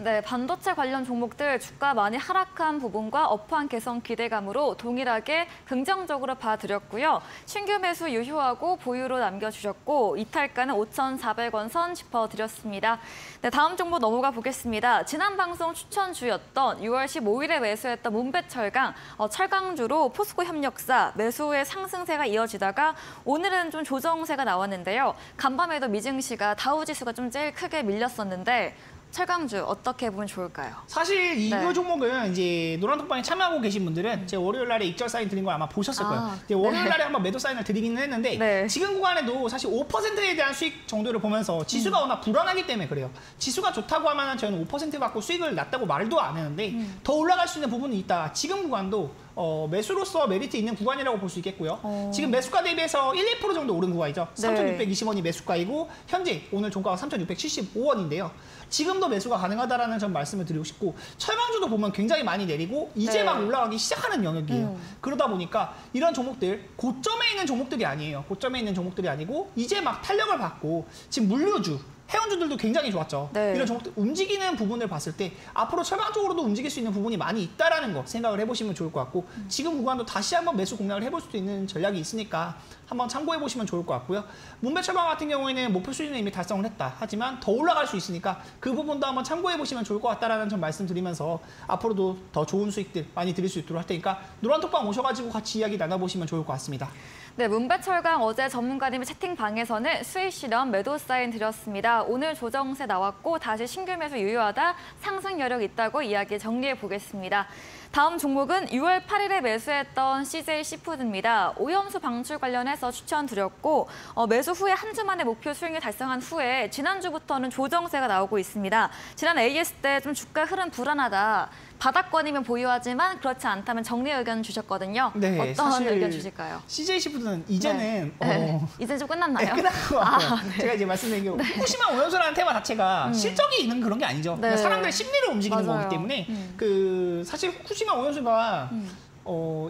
네, 반도체 관련 종목들 주가 많이 하락한 부분과 업황 개선 기대감으로 동일하게 긍정적으로 봐드렸고요. 신규 매수 유효하고 보유로 남겨주셨고 이탈가는 5,400원 선 짚어드렸습니다. 네, 다음 정보 넘어가 보겠습니다. 지난 방송 추천주였던 6월 15일에 매수했던 문배철강, 철강주로 포스코 협력사 매수 후에 상승세가 이어지다가 오늘은 좀 조정세가 나왔는데요. 간밤에도 미증시가 다우지수가 좀 제일 크게 밀렸었는데 철강주 어떻게 보면 좋을까요? 사실 이 네. 종목은 이제 노란톡방에 참여하고 계신 분들은 제가 월요일 날에 익절 사인 드린 걸 아마 보셨을 거예요. 이제 월요일 네. 날에 한번 매도 사인을 드리기는 했는데 네. 지금 구간에도 사실 5%에 대한 수익 정도를 보면서 지수가 워낙 불안하기 때문에 그래요. 지수가 좋다고 하면 저는 5% 갖고 수익을 났다고 말도 안 했는데 더 올라갈 수 있는 부분이 있다. 지금 구간도 매수로서 메리트 있는 구간이라고 볼 수 있겠고요. 지금 매수가 대비해서 1, 2% 정도 오른 구간이죠. 네. 3,620원이 매수가이고 현재 오늘 종가가 3,675원인데요. 지금도 매수가 가능하다라는 점 말씀을 드리고 싶고 철강주도 보면 굉장히 많이 내리고 이제 네. 막 올라가기 시작하는 영역이에요. 그러다 보니까 이런 종목들 고점에 있는 종목들이 아니에요. 고점에 있는 종목들이 아니고 이제 막 탄력을 받고 지금 물류주 해운주들도 굉장히 좋았죠. 네. 이런 종목들 움직이는 부분을 봤을 때 앞으로 철강 쪽으로도 움직일 수 있는 부분이 많이 있다라는 거 생각을 해보시면 좋을 것 같고 지금 구간도 다시 한번 매수 공략을 해볼 수도 있는 전략이 있으니까 한번 참고해 보시면 좋을 것 같고요. 문배철강 같은 경우에는 목표 수준을 이미 달성을 했다. 하지만 더 올라갈 수 있으니까 그 부분도 한번 참고해 보시면 좋을 것 같다라는 점 말씀드리면서 앞으로도 더 좋은 수익들 많이 드릴 수 있도록 할 테니까 노란톡방 오셔가지고 같이 이야기 나눠보시면 좋을 것 같습니다. 네, 문배철강 어제 전문가님의 채팅방에서는 수익 실현 매도 사인 드렸습니다. 오늘 조정세 나왔고 다시 신규 매수 유효하다, 상승 여력 있다고 이야기 정리해 보겠습니다. 다음 종목은 6월 8일에 매수했던 CJ 시푸드입니다. 오염수 방출 관련해서 추천드렸고 매수 후에 한 주 만에 목표 수익을 달성한 후에 지난주부터는 조정세가 나오고 있습니다. 지난 AS 때 좀 주가 흐름 불안하다. 바닥권이면 보유하지만 그렇지 않다면 정리 의견 주셨거든요. 네, 어떤 사실 의견 주실까요? CJ 시푸드는 이제는 네. 이제 좀 끝났나요? 네, 끝난 것 같아요. 네. 제가 이제 말씀드린 게 후쿠시마 오염수라는 테마 자체가 실적이 있는 그런 게 아니죠. 네. 그냥 사람들의 심리를 움직이는 맞아요. 거기 때문에 그 사실 후쿠시마 오염수가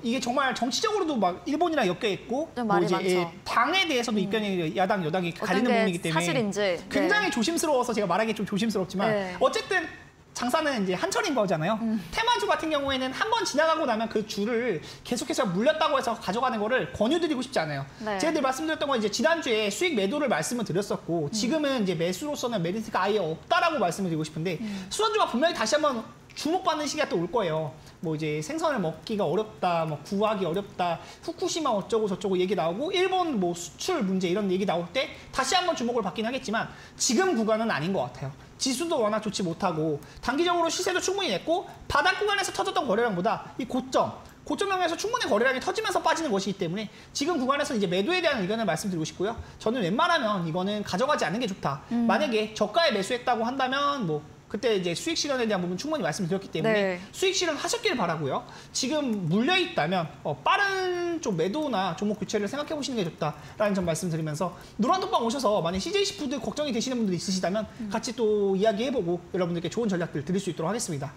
이게 정말 정치적으로도 막 일본이랑 엮여 있고 좀 말이 많죠. 당에 대해서도 입장이 야당 여당이 가리는 어떤 게 부분이기 때문에 사실인지. 굉장히 네. 조심스러워서 제가 말하기 좀 조심스럽지만 네. 어쨌든 장사는 이제 한철인 거잖아요. 테마주 같은 경우에는 한 번 지나가고 나면 그 주를 계속해서 물렸다고 해서 가져가는 거를 권유드리고 싶지 않아요. 네. 제가 늘 말씀드렸던 건 이제 지난주에 수익 매도를 말씀을 드렸었고 지금은 이제 매수로서는 메리트가 아예 없다라고 말씀을 드리고 싶은데 수산주가 분명히 다시 한번 주목받는 시기가 또 올 거예요. 뭐 이제 생선을 먹기가 어렵다, 뭐 구하기 어렵다, 후쿠시마 어쩌고 저쩌고 얘기 나오고 일본 뭐 수출 문제 이런 얘기 나올 때 다시 한번 주목을 받긴 하겠지만 지금 구간은 아닌 것 같아요. 지수도 워낙 좋지 못하고 단기적으로 시세도 충분히 냈고 바닥 구간에서 터졌던 거래량보다 이 고점형에서 충분히 거래량이 터지면서 빠지는 것이기 때문에 지금 구간에서 이제 매도에 대한 의견을 말씀드리고 싶고요. 저는 웬만하면 이거는 가져가지 않는 게 좋다. 만약에 저가에 매수했다고 한다면 뭐 그때 이제 수익 실현에 대한 부분 충분히 말씀드렸기 때문에 네. 수익 실현 하셨길 바라고요. 지금 물려 있다면 빠른 좀 매도나 종목 교체를 생각해 보시는 게 좋다라는 점 말씀드리면서 노란톡방 오셔서 만약 CJ 시푸드 걱정이 되시는 분들이 있으시다면 같이 또 이야기해보고 여러분들께 좋은 전략들 드릴 수 있도록 하겠습니다.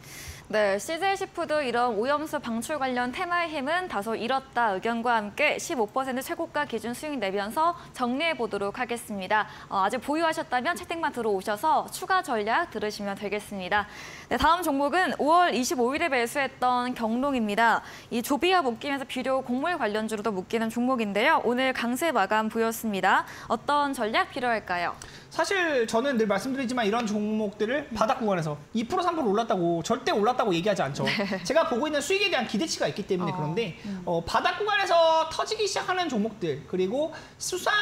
네, CJ 시푸드 이런 오염수 방출 관련 테마의 힘은 다소 잃었다 의견과 함께 15% 최고가 기준 수익 내면서 정리해 보도록 하겠습니다. 아직 보유하셨다면 채팅만 들어오셔서 추가 전략 들으시면 되겠습니다. 네, 다음 종목은 5월 25일에 매수했던 경롱입니다. 이 조비와 묶이면서 비료 곡물 관련주로도 묶이는 종목인데요. 오늘 강세 마감 보였습니다. 어떤 전략 필요할까요? 사실 저는 늘 말씀드리지만 이런 종목들을 바닥 구간에서 2% 3% 올랐다고 절대 올랐다고 얘기하지 않죠. 제가 보고 있는 수익에 대한 기대치가 있기 때문에 그런데 바닥 구간에서 터지기 시작하는 종목들 그리고 수산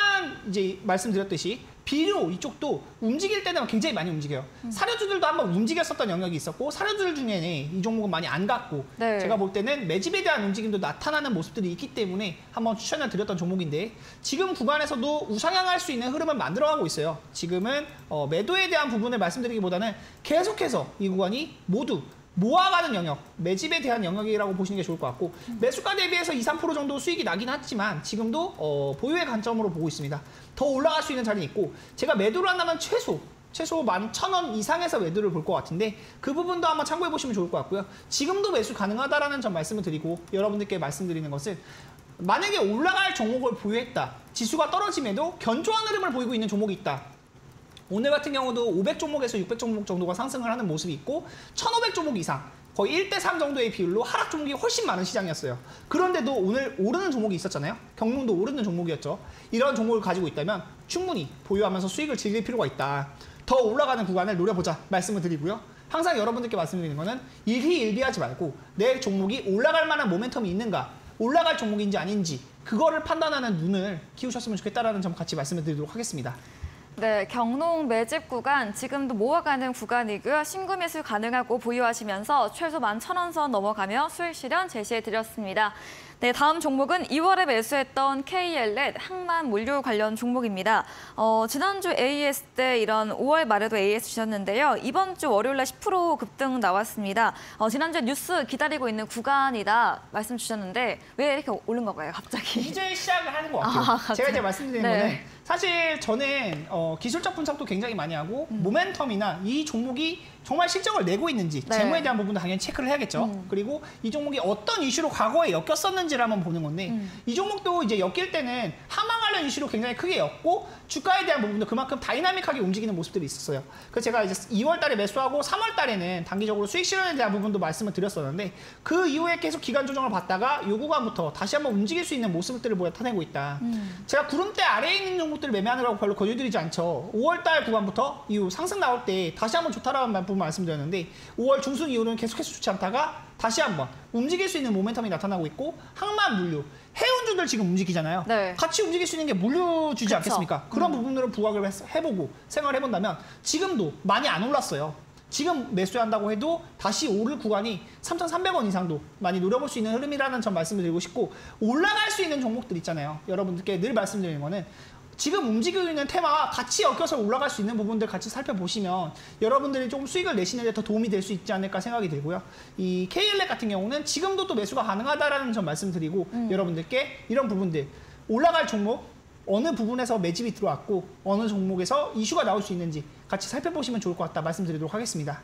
이제 말씀드렸듯이 비료 이쪽도 움직일 때는 굉장히 많이 움직여요. 사료주들도 한번 움직였었던 영역이 있었고 사료주들 중에는 이 종목은 많이 안 갔고 네. 제가 볼 때는 매집에 대한 움직임도 나타나는 모습들이 있기 때문에 한번 추천을 드렸던 종목인데 지금 구간에서도 우상향할 수 있는 흐름을 만들어가고 있어요. 지금은 매도에 대한 부분을 말씀드리기보다는 계속해서 이 구간이 모두 모아가는 영역, 매집에 대한 영역이라고 보시는 게 좋을 것 같고 매수가 대비해서 2, 3% 정도 수익이 나긴 하지만 지금도 보유의 관점으로 보고 있습니다. 더 올라갈 수 있는 자리는 있고 제가 매도를 한다면 최소 11,000원 이상에서 매도를 볼 것 같은데 그 부분도 한번 참고해 보시면 좋을 것 같고요. 지금도 매수 가능하다라는 점 말씀을 드리고 여러분들께 말씀드리는 것은 만약에 올라갈 종목을 보유했다. 지수가 떨어짐에도 견조한 흐름을 보이고 있는 종목이 있다. 오늘 같은 경우도 500 종목에서 600 종목 정도가 상승을 하는 모습이 있고 1,500 종목 이상 거의 1대3 정도의 비율로 하락 종목이 훨씬 많은 시장이었어요. 그런데도 오늘 오르는 종목이 있었잖아요. 경롱도 오르는 종목이었죠. 이런 종목을 가지고 있다면 충분히 보유하면서 수익을 즐길 필요가 있다. 더 올라가는 구간을 노려보자 말씀을 드리고요. 항상 여러분들께 말씀드리는 거는 일희일비하지 말고 내 종목이 올라갈 만한 모멘텀이 있는가 올라갈 종목인지 아닌지 그거를 판단하는 눈을 키우셨으면 좋겠다라는 점 같이 말씀을 드리도록 하겠습니다. 네, 경농 매집 구간 지금도 모아가는 구간이고요. 신규 매수 가능하고 보유하시면서 최소 11,000원 선 넘어가며 수익 실현 제시해드렸습니다. 네, 다음 종목은 2월에 매수했던 KL넷 항만 물류 관련 종목입니다. 지난주 AS 때 이런 5월 말에도 AS 주셨는데요. 이번 주 월요일날 10% 급등 나왔습니다. 지난주에 뉴스 기다리고 있는 구간이다 말씀 주셨는데 왜 이렇게 오른 건가요, 갑자기? 이제 시작을 하는 것 같아요. 제가 이제 말씀드리는 네. 거는 사실 저는 기술적 분석도 굉장히 많이 하고 모멘텀이나 이 종목이 정말 실적을 내고 있는지 네. 재무에 대한 부분도 당연히 체크를 해야겠죠. 그리고 이 종목이 어떤 이슈로 과거에 엮였었는지를 한번 보는 건데 이 종목도 이제 엮일 때는 하마 관련 이슈로 굉장히 크게 엮고 주가에 대한 부분도 그만큼 다이나믹하게 움직이는 모습들이 있었어요. 그래서 제가 이제 2월 달에 매수하고 3월 달에는 단기적으로 수익 실현에 대한 부분도 말씀을 드렸었는데 그 이후에 계속 기간 조정을 받다가 요 구간부터 다시 한번 움직일 수 있는 모습들을 나타내고 있다. 제가 구름대 아래에 있는 종목들을 매매하느라고 별로 권유드리지 않죠. 5월 달 구간부터 이후 상승 나올 때 다시 한번 좋다라는 부분 말씀드렸는데 5월 중순 이후로는 계속해서 좋지 않다가 다시 한번 움직일 수 있는 모멘텀이 나타나고 있고 항만 물류, 해운주들 지금 움직이잖아요. 네. 같이 움직일 수 있는 게 물류주지 그쵸. 않겠습니까? 그런 부분들을 부각을 해보고 생각을 해본다면 지금도 많이 안 올랐어요. 지금 매수한다고 해도 다시 오를 구간이 3,300원 이상도 많이 노려볼 수 있는 흐름이라는 점 말씀을 드리고 싶고 올라갈 수 있는 종목들 있잖아요. 여러분들께 늘 말씀드리는 거는 지금 움직이고 있는 테마와 같이 엮여서 올라갈 수 있는 부분들 같이 살펴보시면 여러분들이 조금 수익을 내시는 데 더 도움이 될 수 있지 않을까 생각이 들고요. 이 KL넷 같은 경우는 지금도 또 매수가 가능하다라는 점 말씀드리고 여러분들께 이런 부분들 올라갈 종목 어느 부분에서 매집이 들어왔고 어느 종목에서 이슈가 나올 수 있는지 같이 살펴보시면 좋을 것 같다 말씀드리도록 하겠습니다.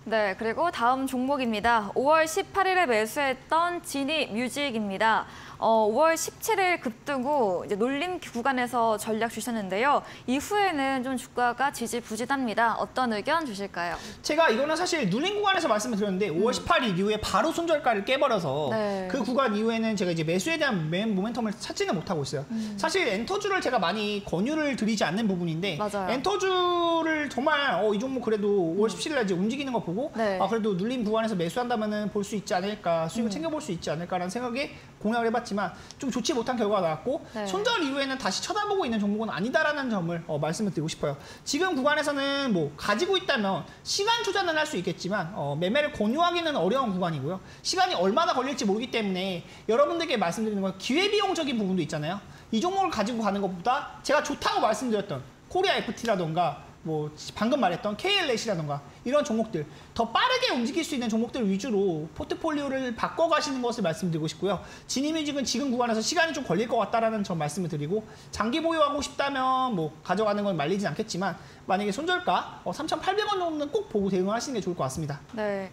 네, 그리고 다음 종목입니다. 5월 18일에 매수했던 지니뮤직입니다. 5월 17일 급등 후 이제 놀림 구간에서 전략 주셨는데요. 이후에는 좀 주가가 지지부진합니다. 어떤 의견 주실까요? 제가 이거는 사실 눌린 구간에서 말씀을 드렸는데 5월 18일 이후에 바로 손절가를 깨버려서 네. 그 구간 이후에는 제가 이제 매수에 대한 모멘텀을 찾지는 못하고 있어요. 사실 엔터주를 제가 많이 권유를 드리지 않는 부분인데 맞아요. 엔터주를 정말 이 종목 그래도 5월 17일에 이제 움직이는 거 보고 네. 그래도 눌린 구간에서 매수한다면은 볼 수 있지 않을까 수익을 챙겨볼 수 있지 않을까라는 생각에 공략을 해봤지만 좀 좋지 못한 결과가 나왔고 네. 손절 이후에는 다시 쳐다보고 있는 종목은 아니다라는 점을 말씀을 드리고 싶어요. 지금 구간에서는 뭐 가지고 있다면 시간 투자는 할 수 있겠지만 매매를 권유하기는 어려운 구간이고요. 시간이 얼마나 걸릴지 모르기 때문에 여러분들께 말씀드리는 건 기회비용적인 부분도 있잖아요. 이 종목을 가지고 가는 것보다 제가 좋다고 말씀드렸던 코리아 FT라던가 뭐 방금 말했던 KL넷이라던가 이런 종목들 더 빠르게 움직일 수 있는 종목들 위주로 포트폴리오를 바꿔가시는 것을 말씀드리고 싶고요. 지니뮤직은 지금 구간에서 시간이 좀 걸릴 것 같다라는 점 말씀을 드리고 장기 보유하고 싶다면 뭐 가져가는 건 말리진 않겠지만 만약에 손절가 3,800원 정도는 꼭 보고 대응을 하시는 게 좋을 것 같습니다. 네.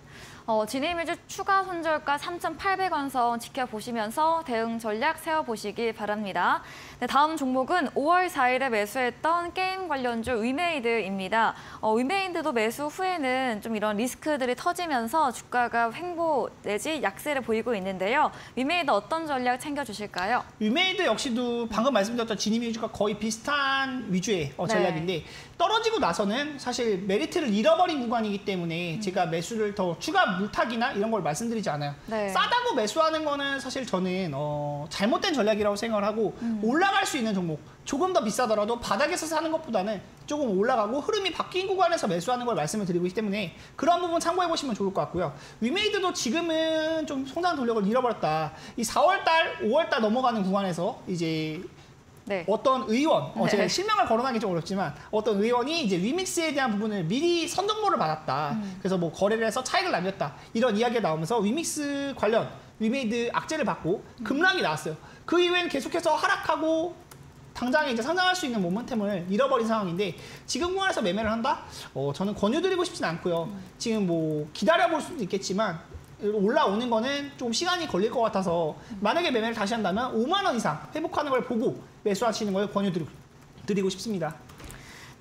지니뮤직 추가 손절가 3,800원 선 지켜보시면서 대응 전략 세워보시기 바랍니다. 네, 다음 종목은 5월 4일에 매수했던 게임 관련주 위메이드입니다. 위메이드도 매수 후에는 좀 이런 리스크들이 터지면서 주가가 횡보 내지 약세를 보이고 있는데요. 위메이드 어떤 전략 챙겨주실까요? 위메이드 역시도 방금 말씀드렸던 지니뮤직과 거의 비슷한 위주의 전략인데 떨어지고 나서는 사실 메리트를 잃어버린 구간이기 때문에 제가 매수를 더 추가 물타기나 이런 걸 말씀드리지 않아요. 네. 싸다고 매수하는 거는 사실 저는 잘못된 전략이라고 생각을 하고 올라갈 수 있는 종목 조금 더 비싸더라도 바닥에서 사는 것보다는 조금 올라가고 흐름이 바뀐 구간에서 매수하는 걸 말씀을 드리고 있기 때문에 그런 부분 참고해 보시면 좋을 것 같고요. 위메이드도 지금은 좀 성장 동력을 잃어버렸다. 이 4월달, 5월달 넘어가는 구간에서 이제 네. 어떤 의원, 네. 제가 실명을 거론하기 좀 어렵지만 어떤 의원이 이제 위믹스에 대한 부분을 미리 선정보를 받았다. 그래서 뭐 거래를 해서 차익을 남겼다. 이런 이야기가 나오면서 위믹스 관련 위메이드 악재를 받고 급락이 나왔어요. 그 이후에는 계속해서 하락하고 당장에 이제 상장할 수 있는 모멘텀을 잃어버린 상황인데 지금 구간에서 매매를 한다? 저는 권유드리고 싶진 않고요. 지금 뭐 기다려볼 수도 있겠지만 올라오는 거는 좀 시간이 걸릴 것 같아서 만약에 매매를 다시 한다면 5만 원 이상 회복하는 걸 보고 매수하시는 걸 권유드리고 싶습니다.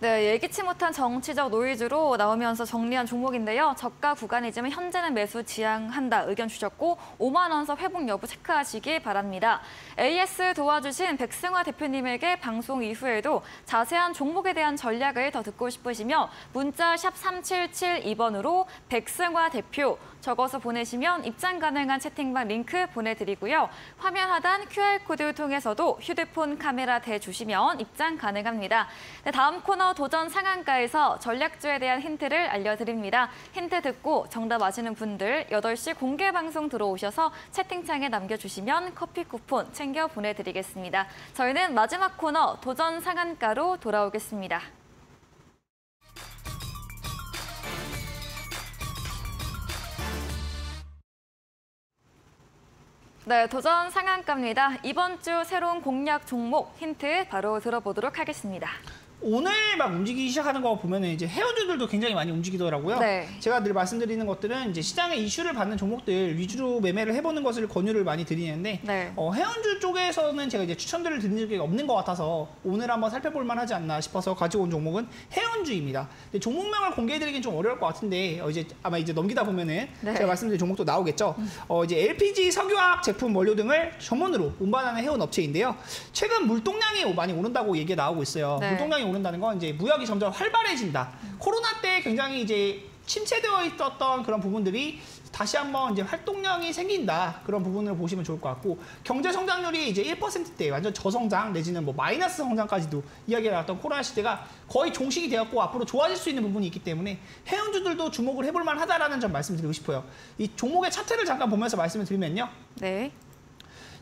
네, 예기치 못한 정치적 노이즈로 나오면서 정리한 종목인데요. 저가 구간이지만 현재는 매수 지향한다 의견 주셨고 5만 원 선 회복 여부 체크하시기 바랍니다. AS 도와주신 백승화 대표님에게 방송 이후에도 자세한 종목에 대한 전략을 더 듣고 싶으시면 문자 샵 3772번으로 백승화 대표 적어서 보내시면 입장 가능한 채팅방 링크 보내드리고요. 화면 하단 QR코드 통해서도 휴대폰 카메라 대주시면 입장 가능합니다. 네, 다음 코너 도전 상한가에서 전략주에 대한 힌트를 알려드립니다. 힌트 듣고 정답 아시는 분들 8시 공개 방송 들어오셔서 채팅창에 남겨주시면 커피 쿠폰 챙겨 보내드리겠습니다. 저희는 마지막 코너 도전 상한가로 돌아오겠습니다. 네, 도전 상한가입니다. 이번 주 새로운 공략 종목 힌트 바로 들어보도록 하겠습니다. 오늘 막 움직이기 시작하는 거 보면은 이제 해운주들도 굉장히 많이 움직이더라고요. 네. 제가 늘 말씀드리는 것들은 이제 시장의 이슈를 받는 종목들 위주로 매매를 해보는 것을 권유를 많이 드리는데 네. 해운주 쪽에서는 제가 이제 추천들을 드린 적이 없는 것 같아서 오늘 한번 살펴볼 만하지 않나 싶어서 가지고 온 종목은 해운주입니다. 근데 종목명을 공개해드리긴 좀 어려울 것 같은데 이제 아마 이제 넘기다 보면은 네. 제가 말씀드린 종목도 나오겠죠. 이제 LPG 석유화학 제품 원료 등을 전문으로 운반하는 해운 업체인데요. 최근 물동량이 많이 오른다고 얘기가 나오고 있어요. 네. 물동량이 오른다는 건 이제 무역이 점점 활발해진다. 코로나 때 굉장히 이제 침체되어 있었던 그런 부분들이 다시 한번 이제 활동량이 생긴다. 그런 부분을 보시면 좋을 것 같고 경제 성장률이 이제 1%대 완전 저성장 내지는 뭐 마이너스 성장까지도 이야기가 나왔던 코로나 시대가 거의 종식이 되었고 앞으로 좋아질 수 있는 부분이 있기 때문에 해운주들도 주목을 해볼 만하다라는 점 말씀드리고 싶어요. 이 종목의 차트를 잠깐 보면서 말씀을 드리면요. 네.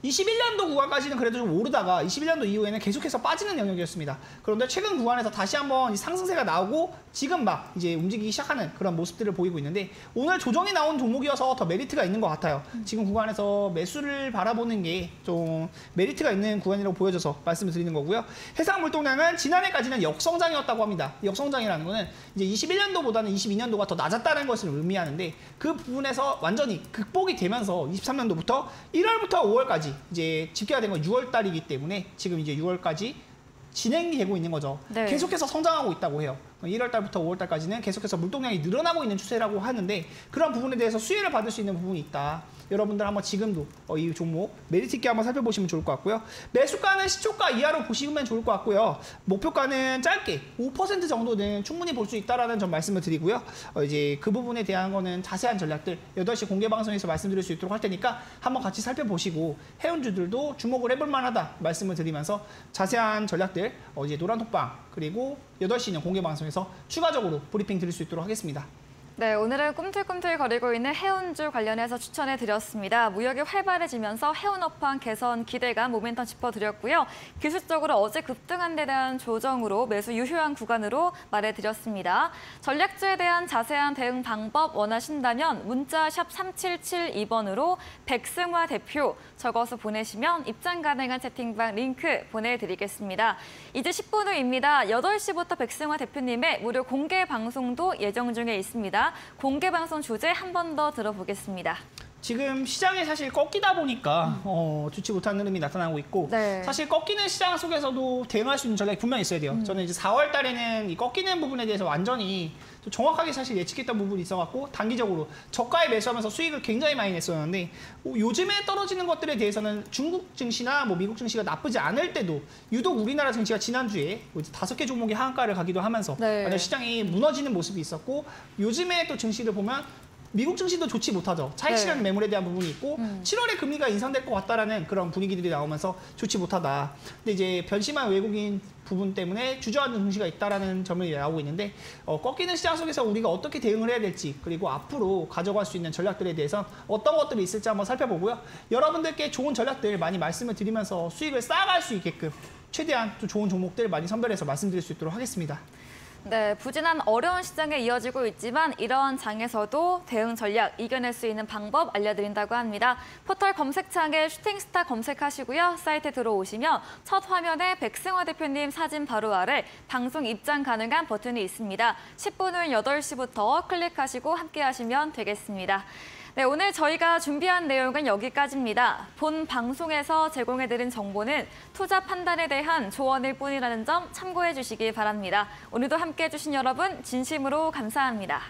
21년도 구간까지는 그래도 좀 오르다가 21년도 이후에는 계속해서 빠지는 영역이었습니다. 그런데 최근 구간에서 다시 한번 상승세가 나오고 지금 막 이제 움직이기 시작하는 그런 모습들을 보이고 있는데 오늘 조정이 나온 종목이어서 더 메리트가 있는 것 같아요. 지금 구간에서 매수를 바라보는 게 좀 메리트가 있는 구간이라고 보여져서 말씀을 드리는 거고요. 해상 물동량은 지난해까지는 역성장이었다고 합니다. 역성장이라는 거는 이제 21년도보다는 22년도가 더 낮았다는 것을 의미하는데 그 부분에서 완전히 극복이 되면서 23년도부터 1월부터 5월까지 이제 집계가 된 건 6월 달이기 때문에 지금 이제 6월까지 진행이 되고 있는 거죠. 네. 계속해서 성장하고 있다고 해요. 1월 달부터 5월 달까지는 계속해서 물동량이 늘어나고 있는 추세라고 하는데 그런 부분에 대해서 수혜를 받을 수 있는 부분이 있다. 여러분들 한번 지금도 이 종목 메리트 있게 한번 살펴보시면 좋을 것 같고요. 매수가는 시초가 이하로 보시면 좋을 것 같고요. 목표가는 짧게 5% 정도는 충분히 볼 수 있다라는 점 말씀을 드리고요. 이제 그 부분에 대한 거는 자세한 전략들 8시 공개 방송에서 말씀드릴 수 있도록 할 테니까 한번 같이 살펴보시고 해운주들도 주목을 해볼 만하다 말씀을 드리면서 자세한 전략들 이제 노란톡방 그리고 8시는 공개 방송에서 추가적으로 브리핑 드릴 수 있도록 하겠습니다. 네, 오늘은 꿈틀꿈틀거리고 있는 해운주 관련해서 추천해드렸습니다. 무역이 활발해지면서 해운 업황 개선 기대감 모멘텀 짚어드렸고요. 기술적으로 어제 급등한 데 대한 조정으로 매수 유효한 구간으로 말해드렸습니다. 전략주에 대한 자세한 대응 방법 원하신다면 문자 샵 3772번으로 백승화 대표 적어서 보내시면 입장 가능한 채팅방 링크 보내드리겠습니다. 이제 10분 후입니다. 8시부터 백승화 대표님의 무료 공개 방송도 예정 중에 있습니다. 공개 방송 주제 한 번 더 들어보겠습니다. 지금 시장이 사실 꺾이다 보니까 좋지 못한 흐름이 나타나고 있고 네. 사실 꺾이는 시장 속에서도 대응할 수 있는 전략이 분명히 있어야 돼요. 저는 이제 4월 달에는 이 꺾이는 부분에 대해서 완전히 좀 정확하게 사실 예측했던 부분이 있어갖고 단기적으로 저가에 매수하면서 수익을 굉장히 많이 냈었는데 요즘에 떨어지는 것들에 대해서는 중국 증시나 뭐 미국 증시가 나쁘지 않을 때도 유독 우리나라 증시가 지난주에 5개 종목이 하한가를 가기도 하면서 네. 완전 시장이 무너지는 모습이 있었고 요즘에 또 증시를 보면 미국 증시도 좋지 못하죠. 차익 실현 네. 매물에 대한 부분이 있고 7월에 금리가 인상될 것 같다라는 그런 분위기들이 나오면서 좋지 못하다. 근데 이제 변심한 외국인 부분 때문에 주저하는 증시가 있다라는 점을 나오고 있는데 꺾이는 시장 속에서 우리가 어떻게 대응을 해야 될지 그리고 앞으로 가져갈 수 있는 전략들에 대해서 어떤 것들이 있을지 한번 살펴보고요. 여러분들께 좋은 전략들 많이 말씀을 드리면서 수익을 쌓아갈 수 있게끔 최대한 또 좋은 종목들 많이 선별해서 말씀드릴 수 있도록 하겠습니다. 네, 부진한 어려운 시장에 이어지고 있지만 이런 장에서도 대응 전략 이겨낼 수 있는 방법 알려드린다고 합니다. 포털 검색창에 슈팅스타 검색하시고요. 사이트에 들어오시면 첫 화면에 백승화 대표님 사진 바로 아래 방송 입장 가능한 버튼이 있습니다. 10분 후 8시부터 클릭하시고 함께 하시면 되겠습니다. 네, 오늘 저희가 준비한 내용은 여기까지입니다. 본 방송에서 제공해드린 정보는 투자 판단에 대한 조언일 뿐이라는 점 참고해 주시기 바랍니다. 오늘도 함께해 주신 여러분 진심으로 감사합니다.